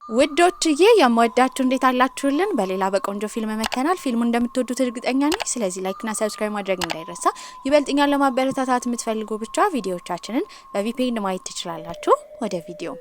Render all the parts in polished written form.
ውዶችዬ የምወዳችሁ እንዴት አላችሁልን? በሌላ በቆንጆ ፊልም መከናል። ፊልሙ እንደምትወዱት እርግጠኛ ነኝ። ስለዚህ ላይክና ሰብስክራይብ ማድረግ እንዳይረሳ። ይበልጥኛል ለማበረታታት የምትፈልጉ ብቻ ቪዲዮዎቻችንን በቪፒኤን ማየት ትችላላችሁ። ወደ ቪዲዮ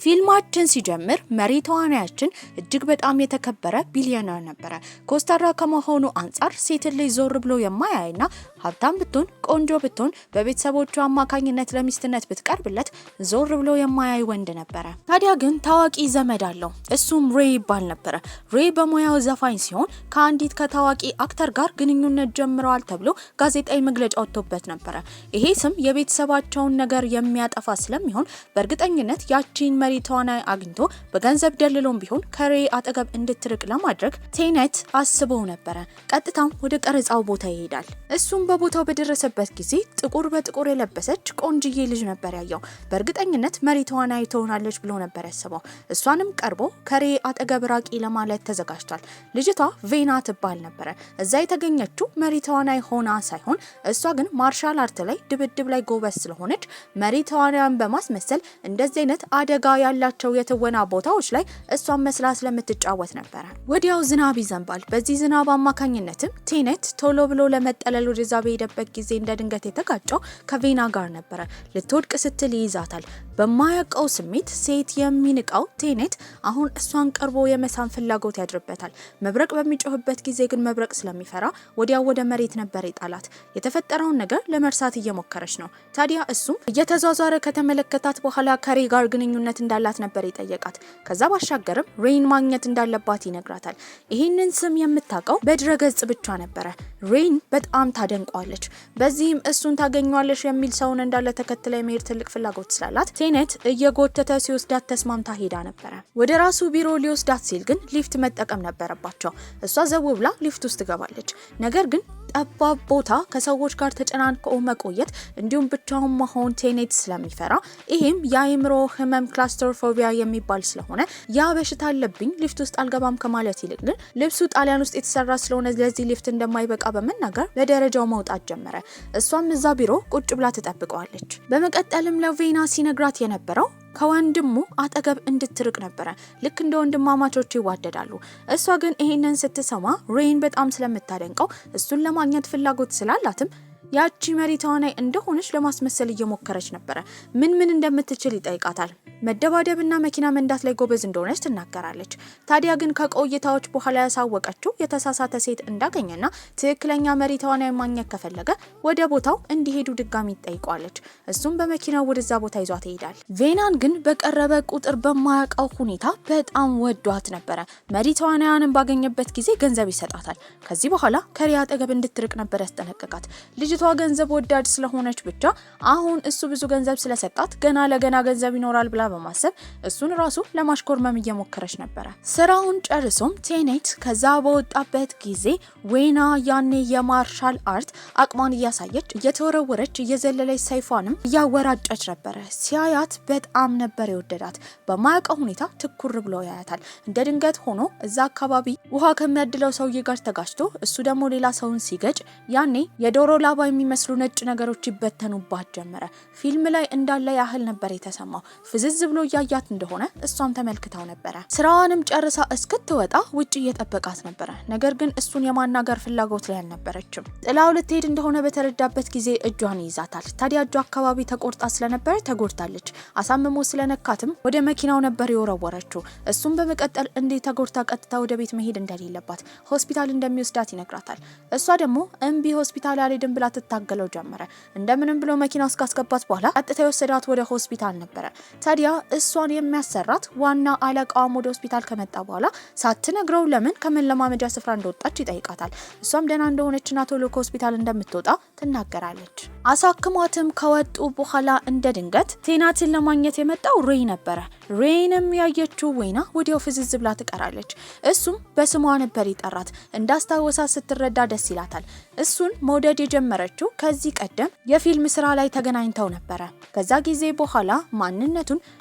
ፊልማችን ሲጀምር መሪ ተዋናያችን እጅግ በጣም የተከበረ ቢሊዮነር ነበረ። ኮስታራ ከመሆኑ አንፃር ሴት ልጅ ዞር ብሎ የማያይና ሀብታም ብትሆን ቆንጆ ብትሆን በቤተሰቦቹ አማካኝነት ለሚስትነት ብትቀርብለት ዞር ብሎ የማያይ ወንድ ነበረ። ታዲያ ግን ታዋቂ ዘመድ አለው። እሱም ሬይ ይባል ነበረ። ሬይ በሙያው ዘፋኝ ሲሆን ከአንዲት ከታዋቂ አክተር ጋር ግንኙነት ጀምረዋል ተብሎ ጋዜጣዊ መግለጫ ወጥቶበት ነበረ። ይሄ ስም የቤተሰባቸውን ነገር የሚያጠፋ ስለሚሆን በእርግጠኝነት ያቺን መሪ ተዋናይ አግኝቶ በገንዘብ ደልሎም ቢሆን ከሬይ አጠገብ እንድትርቅ ለማድረግ ቴኔት አስበው ነበረ። ቀጥታም ወደ ቀረጻው ቦታ ይሄዳል። እሱም በቦታው በደረሰበት ጊዜ ጥቁር በጥቁር የለበሰች ቆንጅዬ ልጅ ነበር ያየው። በእርግጠኝነት መሪ ተዋናይ ትሆናለች ብሎ ነበር ያስበው። እሷንም ቀርቦ ከሬይ አጠገብ ራቂ ለማለት ተዘጋጅቷል። ልጅቷ ቬና ትባል ነበረ። እዛ የተገኘችው መሪ ተዋናይ ሆና ሳይሆን እሷ ግን ማርሻል አርት ላይ ድብድብ ላይ ጎበዝ ስለሆነች መሪ ተዋናያን በማስመሰል እንደዚህ አይነት አደጋ ያላቸው የትወና ቦታዎች ላይ እሷን መስላ ስለምትጫወት ነበር። ወዲያው ዝናብ ይዘንባል። በዚህ ዝናብ አማካኝነትም ቴኔት ቶሎ ብሎ ለመጠለል ወደዛ በሄደበት ጊዜ እንደ ድንገት የተጋጨው ከቬና ጋር ነበር። ልትወድቅ ስትል ይይዛታል። በማያውቀው ስሜት ሴት የሚንቃው ቴኔት አሁን እሷን ቀርቦ የመሳም ፍላጎት ያድርበታል። መብረቅ በሚጮህበት ጊዜ ግን መብረቅ ስለሚፈራ ወዲያው ወደ መሬት ነበር ይጣላት። የተፈጠረውን ነገር ለመርሳት እየሞከረች ነው። ታዲያ እሱም እየተዟዟረ ከተመለከታት በኋላ ከሬይ ጋር ግንኙነት እንዳላት ነበር የጠየቃት። ከዛ ባሻገርም ሬይን ማግኘት እንዳለባት ይነግራታል። ይህንን ስም የምታውቀው በድረገጽ ብቻ ነበረ። ሬይን በጣም ታደንቀዋለች። በዚህም እሱን ታገኘዋለች የሚል ሰውን እንዳለ ተከትላ የመሄድ ትልቅ ፍላጎት ስላላት ቴኔት እየጎተተ ሲወስዳት ተስማምታ ሄዳ ነበረ። ወደ ራሱ ቢሮ ሊወስዳት ሲል ግን ሊፍት መጠቀም ነበረባቸው። እሷ ዘው ብላ ሊፍት ውስጥ ትገባለች። ነገር ግን ጠባብ ቦታ ከሰዎች ጋር ተጨናንቆ መቆየት እንዲሁም ብቻውን መሆን ቴኔት ስለሚፈራ ይሄም የአእምሮ ህመም ክላስትሮፎቢያ የሚባል ስለሆነ ያ በሽታ አለብኝ ሊፍት ውስጥ አልገባም ከማለት ይልቅ ግን ልብሱ ጣሊያን ውስጥ የተሰራ ስለሆነ ለዚህ ሊፍት እንደማይበቃ በመናገር ለደረጃው መውጣት ጀመረ። እሷም እዛ ቢሮ ቁጭ ብላ ትጠብቀዋለች። በመቀጠልም ለቬና ሲነግራት የነበረው ከወንድሙ አጠገብ እንድትርቅ ነበረ። ልክ እንደ ወንድማማቾች ይዋደዳሉ። እሷ ግን ይሄንን ስትሰማ ሬይን በጣም ስለምታደንቀው እሱን ለማግኘት ፍላጎት ስላላትም ያቺ መሪ ተዋናይ እንደሆነች ለማስመሰል እየሞከረች ነበረ። ምን እንደምትችል ይጠይቃታል። መደባደብና መኪና መንዳት ላይ ጎበዝ እንደሆነች ትናገራለች። ታዲያ ግን ከቆይታዎች በኋላ ያሳወቀችው የተሳሳተ ሴት እንዳገኘና ትክክለኛ መሪ ተዋናይ ማግኘት ከፈለገ ወደ ቦታው እንዲሄዱ ድጋሚ ትጠይቋለች። እሱም በመኪናው ወደዛ ቦታ ይዟት ይሄዳል። ቬናን ግን በቀረበ ቁጥር በማያውቀው ሁኔታ በጣም ወዷት ነበረ። መሪ ተዋናያንን ባገኘበት ጊዜ ገንዘብ ይሰጣታል። ከዚህ በኋላ ከሬይ አጠገብ እንድትርቅ ነበር ያስጠነቀቃት። ልጅቷ ገንዘብ ወዳድ ስለሆነች ብቻ አሁን እሱ ብዙ ገንዘብ ስለሰጣት ገና ለገና ገንዘብ ይኖራል ብላ በማሰብ እሱን ራሱ ለማሽኮርመም እየሞከረች ነበረ። ስራውን ጨርሶም ቴኔት ከዛ በወጣበት ጊዜ ዌና ያኔ የማርሻል አርት አቅሟን እያሳየች እየተወረወረች እየዘለለች ሰይፏንም እያወራጨች ነበረ። ሲያያት በጣም ነበር የወደዳት። በማያውቀው ሁኔታ ትኩር ብሎ ያያታል። እንደ ድንገት ሆኖ እዛ አካባቢ ውሃ ከሚያድለው ሰውዬ ጋር ተጋጭቶ እሱ ደግሞ ሌላ ሰውን ሲገጭ ያኔ የዶሮ ላባ የሚመስሉ ነጭ ነገሮች ይበተኑባት ጀመረ። ፊልም ላይ እንዳለ ያህል ነበር የተሰማው። ፍዝዝ ብሎ ያያት እንደሆነ እሷም ተመልክታው ነበረ። ስራዋንም ጨርሳ እስክትወጣ ውጪ እየጠበቃት ነበረ። ነገር ግን እሱን የማናገር ፍላጎት ላይ አልነበረችም። ጥላው ልትሄድ እንደሆነ በተረዳበት ጊዜ እጇን ይይዛታል። ታዲያ እጇ አካባቢ ተቆርጣ ስለነበረ ተጎድታለች። አሳምሞ ስለነካትም ወደ መኪናው ነበር የወረወረችው። እሱም በመቀጠል እንዴት ተጎድታ ቀጥታ ወደ ቤት መሄድ እንደሌለባት ሆስፒታል እንደሚወስዳት ይነግራታል። እሷ ደግሞ እምቢ ሆስፒታል አልሄድም ብላ ትታገለው ጀመረ። እንደምንም ብሎ መኪና ውስጥ ካስገባት በኋላ ቀጥታ የወሰዳት ወደ ሆስፒታል ነበረ። ታዲያ እሷን የሚያሰራት ዋና አለቃዋም ወደ ሆስፒታል ከመጣ በኋላ ሳትነግረው ለምን ከመለማመጃ ስፍራ እንደወጣች ይጠይቃታል። እሷም ደህና እንደሆነችና ቶሎ ከሆስፒታል እንደምትወጣ ትናገራለች። አሳክሟትም ከወጡ በኋላ እንደ ድንገት ቴናትን ለማግኘት የመጣው ሬይ ነበረ። ሬይንም ያየችው ዌና ወዲያው ፍዝዝ ብላ ትቀራለች። እሱም በስሟ ነበር ይጠራት። እንዳስታወሳት ስትረዳ ደስ ይላታል። እሱን መውደድ የጀመረችው ከዚህ ቀደም የፊልም ስራ ላይ ተገናኝተው ነበረ። ከዛ ጊዜ በኋላ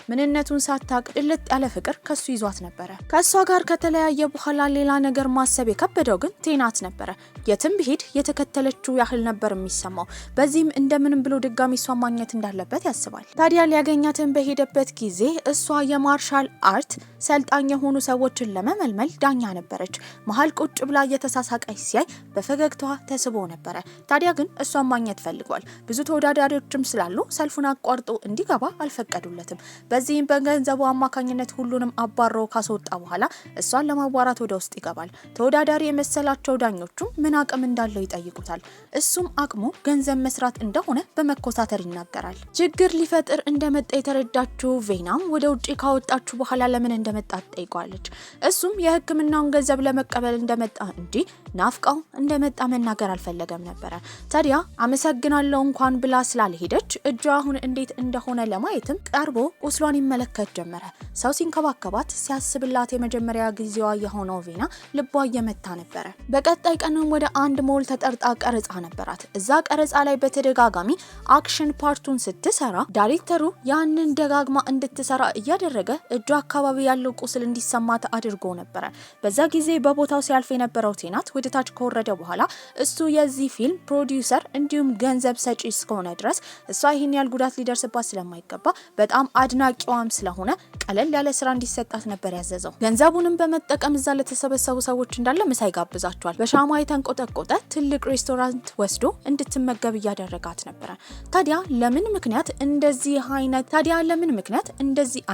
ምንነቱን ሳታቅ ጥልጥ ያለ ፍቅር ከሱ ይዟት ነበረ። ከሷ ጋር ከተለያየ በኋላ ሌላ ነገር ማሰብ የከበደው ግን ቴናት ነበረ። የትም ቢሄድ የተከተለችው ያህል ነበር የሚሰማው። በዚህም እንደምንም ብሎ ድጋሚ እሷ ማግኘት እንዳለበት ያስባል። ታዲያ ሊያገኛትን በሄደበት ጊዜ እሷ የማርሻል አርት ሰልጣኝ የሆኑ ሰዎችን ለመመልመል ዳኛ ነበረች። መሀል ቁጭ ብላ እየተሳሳቀች ሲያይ በፈገግታዋ ተስቦ ነበረ። ታዲያ ግን እሷን ማግኘት ፈልጓል። ብዙ ተወዳዳሪዎችም ስላሉ ሰልፉን አቋርጦ እንዲገባ አልፈቀዱለትም። በዚህም በገንዘቡ አማካኝነት ሁሉንም አባሮ ካስወጣ በኋላ እሷን ለማዋራት ወደ ውስጥ ይገባል። ተወዳዳሪ የመሰላቸው ዳኞቹም ምን አቅም እንዳለው ይጠይቁታል። እሱም አቅሙ ገንዘብ መስራት እንደሆነ በመኮሳተር ይናገራል። ችግር ሊፈጥር እንደመጣ የተረዳችው ቬናም ወደ ውጪ ካወጣችሁ በኋላ ለምን እንደመጣ ትጠይቋለች። እሱም የሕክምናውን ገንዘብ ለመቀበል እንደመጣ እንጂ ናፍቃው እንደመጣ መናገር አልፈለገም ነበረ። ታዲያ አመሰግናለሁ እንኳን ብላ ስላልሄደች እጇ አሁን እንዴት እንደሆነ ለማየትም ቀርቦ ቁስሏን ይመለከት ጀመረ። ሰው ሲንከባከባት ሲያስብላት የመጀመሪያ ጊዜዋ የሆነው ቬና ልቧ እየመታ ነበረ። በቀጣይ ቀንም ወደ አንድ ሞል ተጠርጣ ቀረጻ ነበራት። እዛ ቀረጻ ላይ በተደጋጋሚ አክሽን ፓርቱን ስትሰራ ዳይሬክተሩ ያንን ደጋግማ እንድትሰራ እያደረገ እጇ አካባቢ ያለው ቁስል እንዲሰማት አድርጎ ነበረ። በዛ ጊዜ በቦታው ሲያልፍ የነበረው ቴናት ወደ ታች ከወረደ በኋላ እሱ የዚህ ፊልም ፕሮዲውሰር እንዲሁም ገንዘብ ሰጪ እስከሆነ ድረስ እሷ ይህን ያህል ጉዳት ሊደርስባት ስለማይገባ በጣም አድናቂዋም ስለሆነ ቀለል ያለ ስራ እንዲሰጣት ነበር ያዘዘው። ገንዘቡንም በመጠቀም እዛ ለተሰበሰቡ ሰዎች እንዳለ ምሳ ይጋብዛቸዋል። በሻማ የተንቆጠቆጠ ትልቅ ሬስቶራንት ወስዶ እንድትመገብ እያደረጋት ነበረ። ታዲያ ለምን ምክንያት እንደዚህ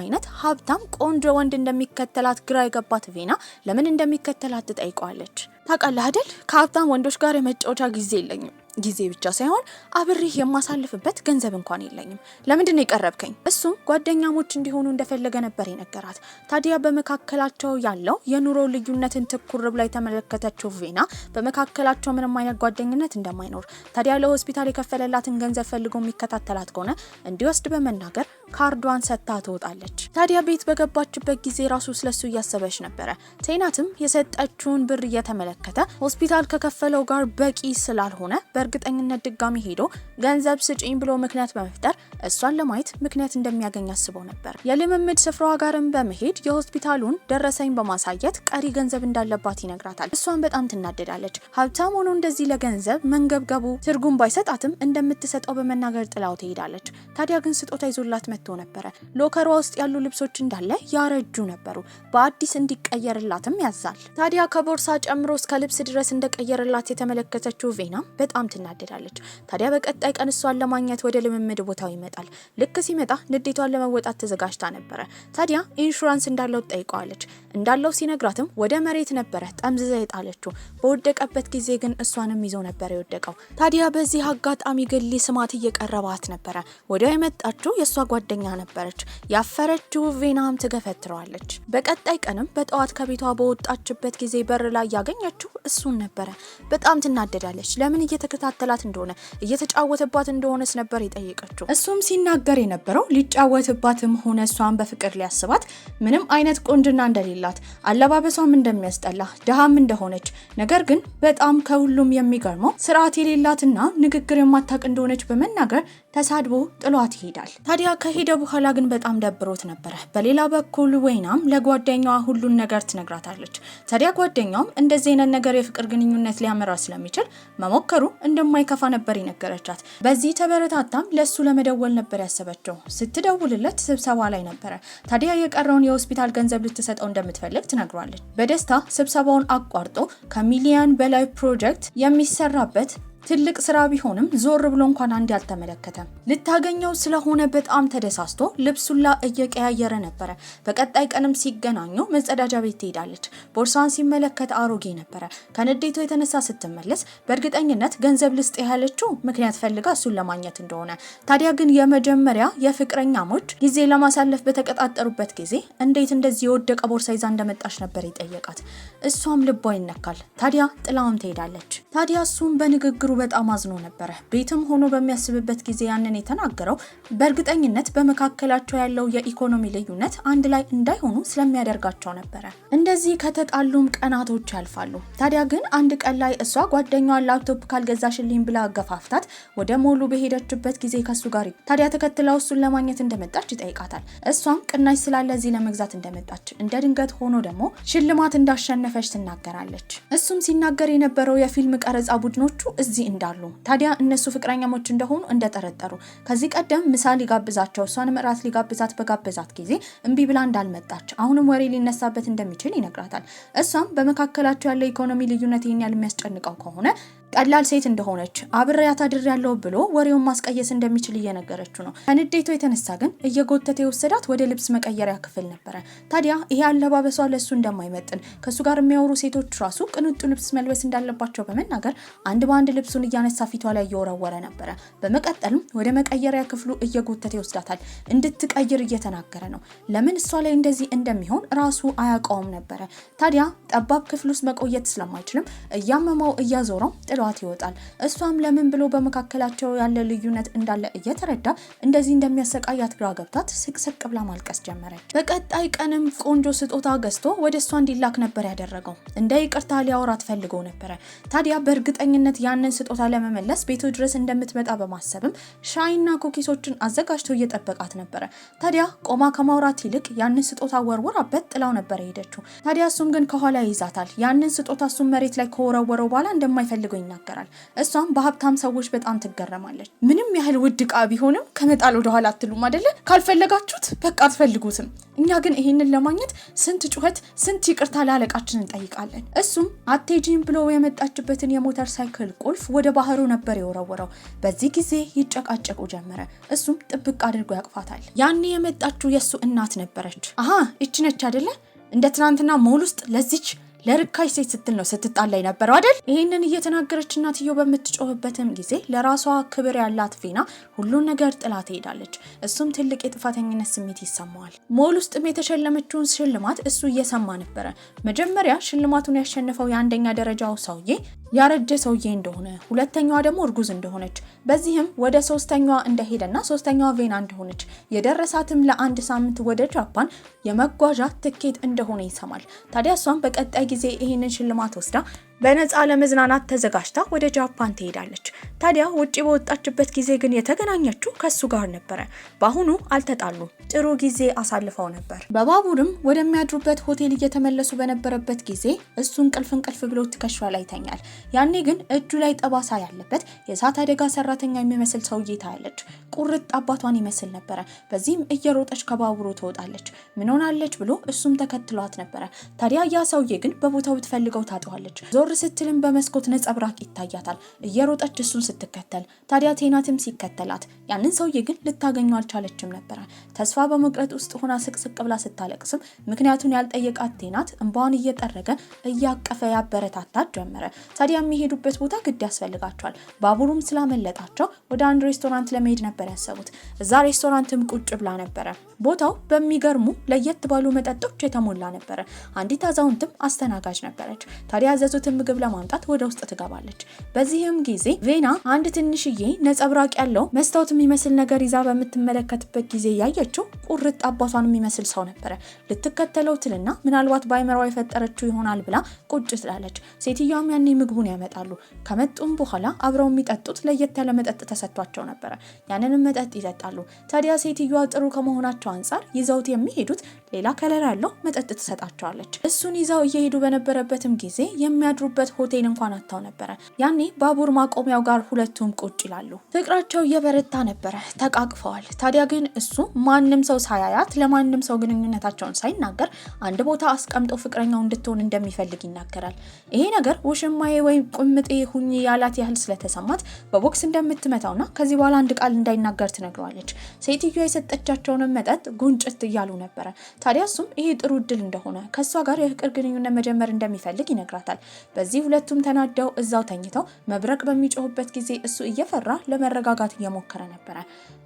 አይነት ሀብታም ቆንጆ ወንድ እንደሚከተላት ግራ የገባት ቬና ለምን እንደሚከተላት ትጠይቀዋለች። ታውቃለህ አይደል ከሀብታም ወንዶች ጋር የመጫወቻ ጊዜ የለኝም። ጊዜ ብቻ ሳይሆን አብሬህ የማሳልፍበት ገንዘብ እንኳን የለኝም። ለምንድን ነው የቀረብከኝ? እሱም ጓደኛሞች እንዲሆኑ እንደፈለገ ነበር የነገራት። ታዲያ በመካከላቸው ያለው የኑሮ ልዩነትን ትኩር ብላ የተመለከተችው ቬና በመካከላቸው ምንም አይነት ጓደኝነት እንደማይኖር፣ ታዲያ ለሆስፒታል የከፈለላትን ገንዘብ ፈልጎ የሚከታተላት ከሆነ እንዲወስድ በመናገር ካርዷን ሰጥታ ትወጣለች። ታዲያ ቤት በገባችበት ጊዜ ራሱ ስለሱ እያሰበች ነበረ። ቴናትም የሰጠችውን ብር እየተመለከተ ሆስፒታል ከከፈለው ጋር በቂ ስላልሆነ በእርግጠኝነት ድጋሚ ሄዶ ገንዘብ ስጪኝ ብሎ ምክንያት በመፍጠር እሷን ለማየት ምክንያት እንደሚያገኝ አስበው ነበር። የልምምድ ስፍራዋ ጋርም በመሄድ የሆስፒታሉን ደረሰኝ በማሳየት ቀሪ ገንዘብ እንዳለባት ይነግራታል። እሷን በጣም ትናደዳለች። ሀብታም ሆኖ እንደዚህ ለገንዘብ መንገብገቡ ትርጉም ባይሰጣትም እንደምትሰጠው በመናገር ጥላው ትሄዳለች። ታዲያ ግን ስጦታ ይዞላት መጥቶ ነበረ። ሎከሯ ውስጥ ያሉ ልብሶች እንዳለ ያረጁ ነበሩ። በአዲስ እንዲቀየርላትም ያዛል። ታዲያ ከቦርሳ ጨምሮ እስከ ልብስ ድረስ እንደቀየርላት የተመለከተችው ቬናም በጣም ትናደዳለች። ታዲያ በቀጣይ ቀን እሷን ለማግኘት ወደ ልምምድ ቦታው ይመጣል። ልክ ሲመጣ ንዴቷን ለመወጣት ተዘጋጅታ ነበረ። ታዲያ ኢንሹራንስ እንዳለው ትጠይቀዋለች። እንዳለው ሲነግራትም ወደ መሬት ነበረ ጠምዝዛ የጣለችው። በወደቀበት ጊዜ ግን እሷንም ይዞ ነበር የወደቀው። ታዲያ በዚህ አጋጣሚ ግን ሊስማት እየቀረባት ነበረ። ወዲያው የመጣችው የእሷ ጓደኛ ነበረች። ያፈረችው ቬናም ትገፈትረዋለች። በቀጣይ ቀንም በጠዋት ከቤቷ በወጣችበት ጊዜ በር ላይ ያገኘችው እሱን ነበረ። በጣም ትናደዳለች። ለምን እየተከታተላት እንደሆነ እየተጫወተባት እንደሆነስ ነበር የጠየቀችው። እሱም ሲናገር የነበረው ሊጫወትባትም ሆነ እሷን በፍቅር ሊያስባት ምንም አይነት ቆንጅና እንደሌላት፣ አለባበሷም እንደሚያስጠላ፣ ድሃም እንደሆነች፣ ነገር ግን በጣም ከሁሉም የሚገርመው ስርዓት የሌላትና ንግግር የማታውቅ እንደሆነች በመናገር ተሳድቦ ጥሏት ይሄዳል። ታዲያ ከሄደ በኋላ ግን በጣም ደብሮት ነበረ። በሌላ በኩል ወይናም ለጓደኛዋ ሁሉን ነገር ትነግራታለች። ታዲያ ጓደኛውም እንደዚህ አይነት ነገር የፍቅር ግንኙነት ሊያመራ ስለሚችል መሞከሩ እንደማይከፋ ነበር የነገረቻት። በዚህ ተበረታታም ለሱ ለመደወል ነበር ያሰበችው። ስትደውልለት ስብሰባ ላይ ነበረ። ታዲያ የቀረውን የሆስፒታል ገንዘብ ልትሰጠው እንደምትፈልግ ትነግሯለች። በደስታ ስብሰባውን አቋርጦ ከሚሊዮን በላይ ፕሮጀክት የሚሰራበት ትልቅ ስራ ቢሆንም ዞር ብሎ እንኳን አንድ ያልተመለከተም። ልታገኘው ስለሆነ በጣም ተደሳስቶ ልብሱላ እየቀያየረ ነበረ። በቀጣይ ቀንም ሲገናኙ መጸዳጃ ቤት ትሄዳለች። ቦርሳን ሲመለከት አሮጌ ነበረ። ከንዴቱ የተነሳ ስትመለስ በእርግጠኝነት ገንዘብ ልስጥ ያለችው ምክንያት ፈልጋ እሱን ለማግኘት እንደሆነ። ታዲያ ግን የመጀመሪያ የፍቅረኛሞች ጊዜ ለማሳለፍ በተቀጣጠሩበት ጊዜ እንዴት እንደዚህ የወደቀ ቦርሳ ይዛ እንደመጣች ነበር የጠየቃት። እሷም ልቧ ይነካል። ታዲያ ጥላውም ትሄዳለች። ታዲያ እሱም በንግግሩ በጣም አዝኖ ነበረ። ቤትም ሆኖ በሚያስብበት ጊዜ ያንን የተናገረው በእርግጠኝነት በመካከላቸው ያለው የኢኮኖሚ ልዩነት አንድ ላይ እንዳይሆኑ ስለሚያደርጋቸው ነበረ። እንደዚህ ከተጣሉም ቀናቶች ያልፋሉ። ታዲያ ግን አንድ ቀን ላይ እሷ ጓደኛዋን ላፕቶፕ ካልገዛሽልኝ ብላ አገፋፍታት ወደ ሞሉ በሄደችበት ጊዜ ከሱ ጋር ታዲያ ተከትላው እሱን ለማግኘት እንደመጣች ይጠይቃታል። እሷም ቅናሽ ስላለ እዚህ ለመግዛት እንደመጣች እንደ ድንገት ሆኖ ደግሞ ሽልማት እንዳሸነፈች ትናገራለች። እሱም ሲናገር የነበረው የፊልም ቀረጻ ቡድኖቹ እዚህ እዚህ እንዳሉ ታዲያ እነሱ ፍቅረኛሞች እንደሆኑ እንደጠረጠሩ ከዚህ ቀደም ምሳ ሊጋብዛቸው እሷንም እራት ሊጋብዛት በጋበዛት ጊዜ እምቢ ብላ እንዳልመጣች አሁንም ወሬ ሊነሳበት እንደሚችል ይነግራታል። እሷም በመካከላቸው ያለ ኢኮኖሚ ልዩነት ይሄን ያህል የሚያስጨንቀው ከሆነ ቀላል ሴት እንደሆነች አብሬያት አድሬያለሁ ብሎ ወሬውን ማስቀየስ እንደሚችል እየነገረችው ነው። ከንዴቱ የተነሳ ግን እየጎተተ የወሰዳት ወደ ልብስ መቀየሪያ ክፍል ነበረ። ታዲያ ይሄ አለባበሷ ለሱ እንደማይመጥን ከሱ ጋር የሚያወሩ ሴቶች ራሱ ቅንጡ ልብስ መልበስ እንዳለባቸው በመናገር አንድ በአንድ ልብሱን እያነሳ ፊቷ ላይ እየወረወረ ነበረ። በመቀጠልም ወደ መቀየሪያ ክፍሉ እየጎተተ ይወስዳታል። እንድትቀይር እየተናገረ ነው። ለምን እሷ ላይ እንደዚህ እንደሚሆን ራሱ አያውቀውም ነበረ። ታዲያ ጠባብ ክፍል ውስጥ መቆየት ስለማይችልም እያመመው እያዞረው ጥሏት ይወጣል። እሷም ለምን ብሎ በመካከላቸው ያለ ልዩነት እንዳለ እየተረዳ እንደዚህ እንደሚያሰቃያት ግራ ገብታት ስቅስቅ ብላ ማልቀስ ጀመረች። በቀጣይ ቀንም ቆንጆ ስጦታ ገዝቶ ወደ እሷ እንዲላክ ነበር ያደረገው። እንደ ይቅርታ ሊያወራት ፈልጎ ነበረ። ታዲያ በእርግጠኝነት ያንን ስጦታ ለመመለስ ቤቱ ድረስ እንደምትመጣ በማሰብም ሻይና ኩኪሶችን አዘጋጅቶ እየጠበቃት ነበረ። ታዲያ ቆማ ከማውራት ይልቅ ያንን ስጦታ ወርውራበት ጥላው ነበር የሄደችው። ታዲያ እሱም ግን ከኋላ ይዛታል። ያንን ስጦታ እሱም መሬት ላይ ከወረወረው በኋላ እንደማይፈልገው ይናገራል። እሷም በሀብታም ሰዎች በጣም ትገረማለች። ምንም ያህል ውድ ዕቃ ቢሆንም ከመጣል ወደ ኋላ አትሉም አይደለ? ካልፈለጋችሁት በቃ አትፈልጉትም። እኛ ግን ይሄንን ለማግኘት ስንት ጩኸት ስንት ይቅርታ ለአለቃችን እንጠይቃለን። እሱም አትሄጂም ብሎ የመጣችበትን የሞተር ሳይክል ቁልፍ ወደ ባህሩ ነበር የወረወረው። በዚህ ጊዜ ይጨቃጨቁ ጀመረ። እሱም ጥብቅ አድርጎ ያቅፋታል። ያኔ የመጣችው የሱ እናት ነበረች። አሃ እቺ ነች አይደለ? እንደ ትናንትና ሞል ውስጥ ለዚች ለርካሽ ሴት ስትል ነው ስትጣላ የነበረው አይደል? ይሄንን እየተናገረች እናትየው በምትጮህበትም ጊዜ ለራሷ ክብር ያላት ቬና ሁሉን ነገር ጥላ ትሄዳለች። እሱም ትልቅ የጥፋተኝነት ስሜት ይሰማዋል። ሞል ውስጥም የተሸለመችውን ሽልማት እሱ እየሰማ ነበረ። መጀመሪያ ሽልማቱን ያሸነፈው የአንደኛ ደረጃው ሰውዬ ያረጀ ሰውዬ እንደሆነ፣ ሁለተኛዋ ደግሞ እርጉዝ እንደሆነች፣ በዚህም ወደ ሶስተኛዋ እንደሄደና ሶስተኛዋ ቬና እንደሆነች የደረሳትም ለአንድ ሳምንት ወደ ጃፓን የመጓዣ ትኬት እንደሆነ ይሰማል። ታዲያ እሷም በቀጣይ ጊዜ ይሄንን ሽልማት ወስዳ በነፃ ለመዝናናት ተዘጋጅታ ወደ ጃፓን ትሄዳለች። ታዲያ ውጪ በወጣችበት ጊዜ ግን የተገናኘችው ከሱ ጋር ነበረ። በአሁኑ አልተጣሉም፣ ጥሩ ጊዜ አሳልፈው ነበር። በባቡርም ወደሚያድሩበት ሆቴል እየተመለሱ በነበረበት ጊዜ እሱ እንቅልፍ ብሎ ትከሻ ላይ ይተኛል። ያኔ ግን እጁ ላይ ጠባሳ ያለበት የእሳት አደጋ ሰራተኛ የሚመስል ሰውዬ ታያለች። ቁርጥ አባቷን ይመስል ነበረ። በዚህም እየሮጠች ከባቡሩ ትወጣለች። ምን ሆናለች ብሎ እሱም ተከትሏት ነበረ። ታዲያ ያ ሰውዬ ግን በቦታው ብትፈልገው ታጠዋለች። ዞር ስትልም በመስኮት ነጸብራቅ ይታያታል እየሮጠች እሱን ስትከተል። ታዲያ ቴናትም ሲከተላት ያንን ሰውዬ ግን ልታገኘው አልቻለችም ነበረ። ተስፋ በመቁረጥ ውስጥ ሆና ስቅስቅ ብላ ስታለቅስም ምክንያቱን ያልጠየቃት ቴናት እንባዋን እየጠረገ እያቀፈ ያበረታታት ጀመረ። ታዲያ የሚሄዱበት ቦታ ግድ ያስፈልጋቸዋል። ባቡሩም ስላመለጣቸው ወደ አንድ ሬስቶራንት ለመሄድ ነበር ያሰቡት። እዛ ሬስቶራንትም ቁጭ ብላ ነበረ። ቦታው በሚገርሙ ለየት ባሉ መጠጦች የተሞላ ነበረ። አንዲት አዛውንትም አስተናጋጅ ነበረች። ታዲያ ያዘዙትን ምግብ ለማምጣት ወደ ውስጥ ትገባለች። በዚህም ጊዜ ቬና አንድ ትንሽዬ ነጸብራቅ ያለው መስታወት የሚመስል ነገር ይዛ በምትመለከትበት ጊዜ ያየችው ቁርጥ አባቷን የሚመስል ሰው ነበረ። ልትከተለው ትልና ምናልባት በአይምሯ የፈጠረችው ይሆናል ብላ ቁጭ ትላለች። ሴትዮዋም ያኔ ምግቡን ያመጣሉ። ከመጡም በኋላ አብረው የሚጠጡት ለየት ያለ መጠጥ ተሰጥቷቸው ነበረ። ያንንም መጠጥ ይጠጣሉ። ታዲያ ሴትዮዋ ጥሩ ከመሆናቸው አንጻር ይዘውት የሚሄዱት ሌላ ከለር ያለው መጠጥ ትሰጣቸዋለች። እሱን ይዘው እየሄዱ በነበረበትም ጊዜ የሚያድሩበት ሆቴል እንኳን አጣው ነበረ። ያኔ ባቡር ማቆሚያው ጋር ሁለቱም ቁጭ ይላሉ። ፍቅራቸው እየበረታ ነበረ። ተቃቅፈዋል። ታዲያ ግን እሱ ማንም ሰው ሳያያት ለማንም ሰው ግንኙነታቸውን ሳይናገር አንድ ቦታ አስቀምጦ ፍቅረኛው እንድትሆን እንደሚፈልግ ይናገራል። ይሄ ነገር ውሽማዬ ወይም ቁምጤ ሁኚ ያላት ያህል ስለተሰማት በቦክስ እንደምትመታውና ከዚህ በኋላ አንድ ቃል እንዳይናገር ትነግረዋለች። ሴትዮዋ የሰጠቻቸውን መጠጥ ጉንጭት እያሉ ነበረ። ታዲያ እሱም ይሄ ጥሩ እድል እንደሆነ ከሷ ጋር የፍቅር ግንኙነት መጀመር እንደሚፈልግ ይነግራታል። በዚህ ሁለቱም ተናደው እዛው ተኝተው መብረቅ በሚጮህበት ጊዜ እሱ እየፈራ ለመረጋጋት እየሞከረ ነበረ።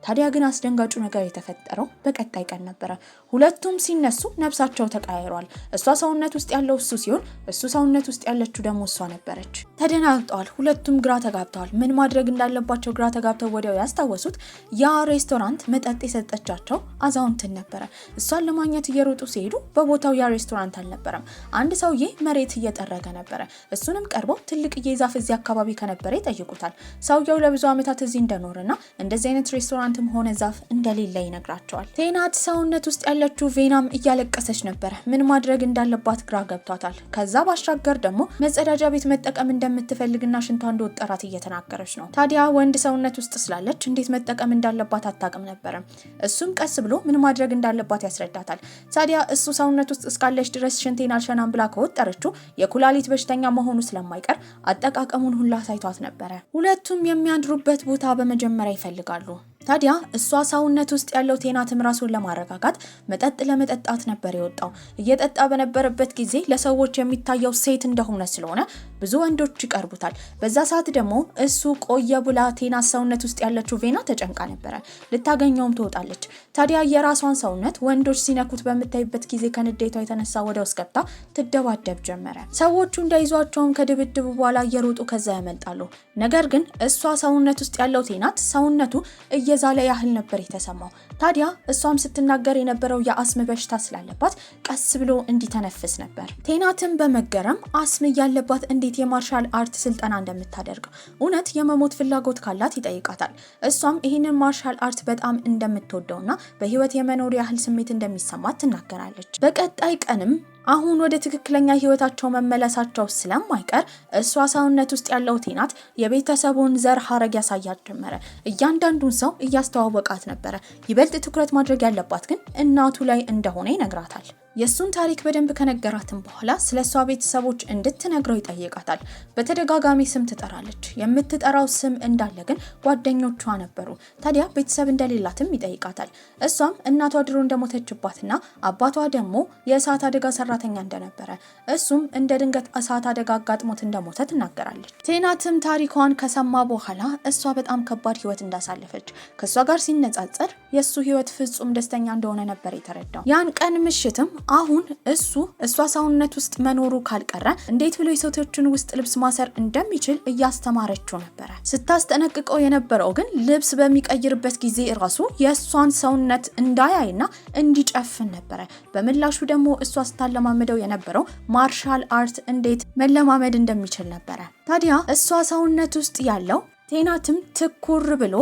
ታዲያ ግን አስደንጋጩ ነገር የተፈጠረው በቀጣይ ቀን ነበረ። ሁለቱም ሲነሱ ነፍሳቸው ተቀያይሯል። እሷ ሰውነት ውስጥ ያለው እሱ ሲሆን እሱ ሰውነት ውስጥ ያለችው ደግሞ እሷ ነበረች። ተደናግጠዋል። ሁለቱም ግራ ተጋብተዋል። ምን ማድረግ እንዳለባቸው ግራ ተጋብተው ወዲያው ያስታወሱት ያ ሬስቶራንት መጠጥ የሰጠቻቸው አዛውንትን ነበረ። እሷን ለማግኘት እየሮጡ ሲሄዱ በቦታው ያ ሬስቶራንት አልነበረም። አንድ ሰውዬ መሬት እየጠረገ ነበረ። እሱንም ቀርበው ትልቅዬ ዛፍ እዚህ አካባቢ ከነበረ ይጠይቁታል። ሰውየው ለብዙ ዓመታት እዚህ እንደኖረና እንደዚህ አይነት ሬስቶራንትም ሆነ ዛፍ እንደሌለ ይነግራቸዋል። ቴናት ሰውነት ውስጥ ያለችው ቬናም እያለቀሰች ነበረ። ምን ማድረግ እንዳለባት ግራ ገብቷታል። ከዛ ባሻገር ደግሞ መጸዳጃ ቤት መጠቀም እንደምትፈልግና ሽንቷ እንደወጠራት እየተናገረች ነው። ታዲያ ወንድ ሰውነት ውስጥ ስላለች እንዴት መጠቀም እንዳለባት አታውቅም ነበረ። እሱም ቀስ ብሎ ምን ማድረግ እንዳለባት ያስረዳታል። ታዲያ እሱ ሰውነት ውስጥ እስካለች ድረስ ሽንቴን አልሸናም ብላ ከወጠረችው የኩላሊት በሽተኛ መሆኑ ስለማይቀር አጠቃቀሙን ሁላ ሳይቷት ነበረ። ሁለቱም የሚያድሩበት ቦታ በመጀመሪያ ይፈልጋሉ። ታዲያ እሷ ሰውነት ውስጥ ያለው ቴናትም ራሱን ለማረጋጋት መጠጥ ለመጠጣት ነበር የወጣው። እየጠጣ በነበረበት ጊዜ ለሰዎች የሚታየው ሴት እንደሆነ ስለሆነ ብዙ ወንዶች ይቀርቡታል። በዛ ሰዓት ደግሞ እሱ ቆየ ብላ ቴናት ሰውነት ውስጥ ያለችው ቬና ተጨንቃ ነበረ። ልታገኘውም ትወጣለች። ታዲያ የራሷን ሰውነት ወንዶች ሲነኩት በምታይበት ጊዜ ከንዴቷ የተነሳ ወደ ውስጥ ገብታ ትደባደብ ጀመረ። ሰዎቹ እንዳይዟቸውም ከድብድቡ በኋላ እየሮጡ ከዛ ያመልጣሉ። ነገር ግን እሷ ሰውነት ውስጥ ያለው ቴናት ሰውነቱ የዛለ ያህል ነበር የተሰማው። ታዲያ እሷም ስትናገር የነበረው የአስም በሽታ ስላለባት ቀስ ብሎ እንዲተነፍስ ነበር። ቴናትም በመገረም አስም ያለባት እንዴት የማርሻል አርት ስልጠና እንደምታደርግ እውነት የመሞት ፍላጎት ካላት ይጠይቃታል። እሷም ይህንን ማርሻል አርት በጣም እንደምትወደውና በህይወት የመኖር ያህል ስሜት እንደሚሰማት ትናገራለች። በቀጣይ ቀንም አሁን ወደ ትክክለኛ ህይወታቸው መመለሳቸው ስለማይቀር እሷ ሰውነት ውስጥ ያለው ቴናት የቤተሰቡን ዘር ሐረግ ያሳያት ጀመረ። እያንዳንዱን ሰው እያስተዋወቃት ነበረ። ይበልጥ ትኩረት ማድረግ ያለባት ግን እናቱ ላይ እንደሆነ ይነግራታል። የሱን ታሪክ በደንብ ከነገራትም በኋላ ስለሷ ቤተሰቦች እንድትነግረው ይጠይቃታል። በተደጋጋሚ ስም ትጠራለች። የምትጠራው ስም እንዳለ ግን ጓደኞቿ ነበሩ። ታዲያ ቤተሰብ እንደሌላትም ይጠይቃታል። እሷም እናቷ ድሮ እንደሞተችባትና አባቷ ደግሞ የእሳት አደጋ ሰራተኛ እንደነበረ እሱም እንደ ድንገት እሳት አደጋ አጋጥሞት እንደሞተ ትናገራለች። ቴናትም ታሪኳን ከሰማ በኋላ እሷ በጣም ከባድ ህይወት እንዳሳለፈች ከሷ ጋር ሲነጻጸር የሱ ህይወት ፍጹም ደስተኛ እንደሆነ ነበር የተረዳው። ያን ቀን ምሽትም አሁን እሷ ሰውነት ውስጥ መኖሩ ካልቀረ እንዴት ብሎ የሴቶችን ውስጥ ልብስ ማሰር እንደሚችል እያስተማረችው ነበረ። ስታስጠነቅቀው የነበረው ግን ልብስ በሚቀይርበት ጊዜ ራሱ የእሷን ሰውነት እንዳያይና እንዲጨፍን ነበረ። በምላሹ ደግሞ እሷ ስታለማመደው የነበረው ማርሻል አርት እንዴት መለማመድ እንደሚችል ነበረ። ታዲያ እሷ ሰውነት ውስጥ ያለው ቴናትም ትኩር ብሎ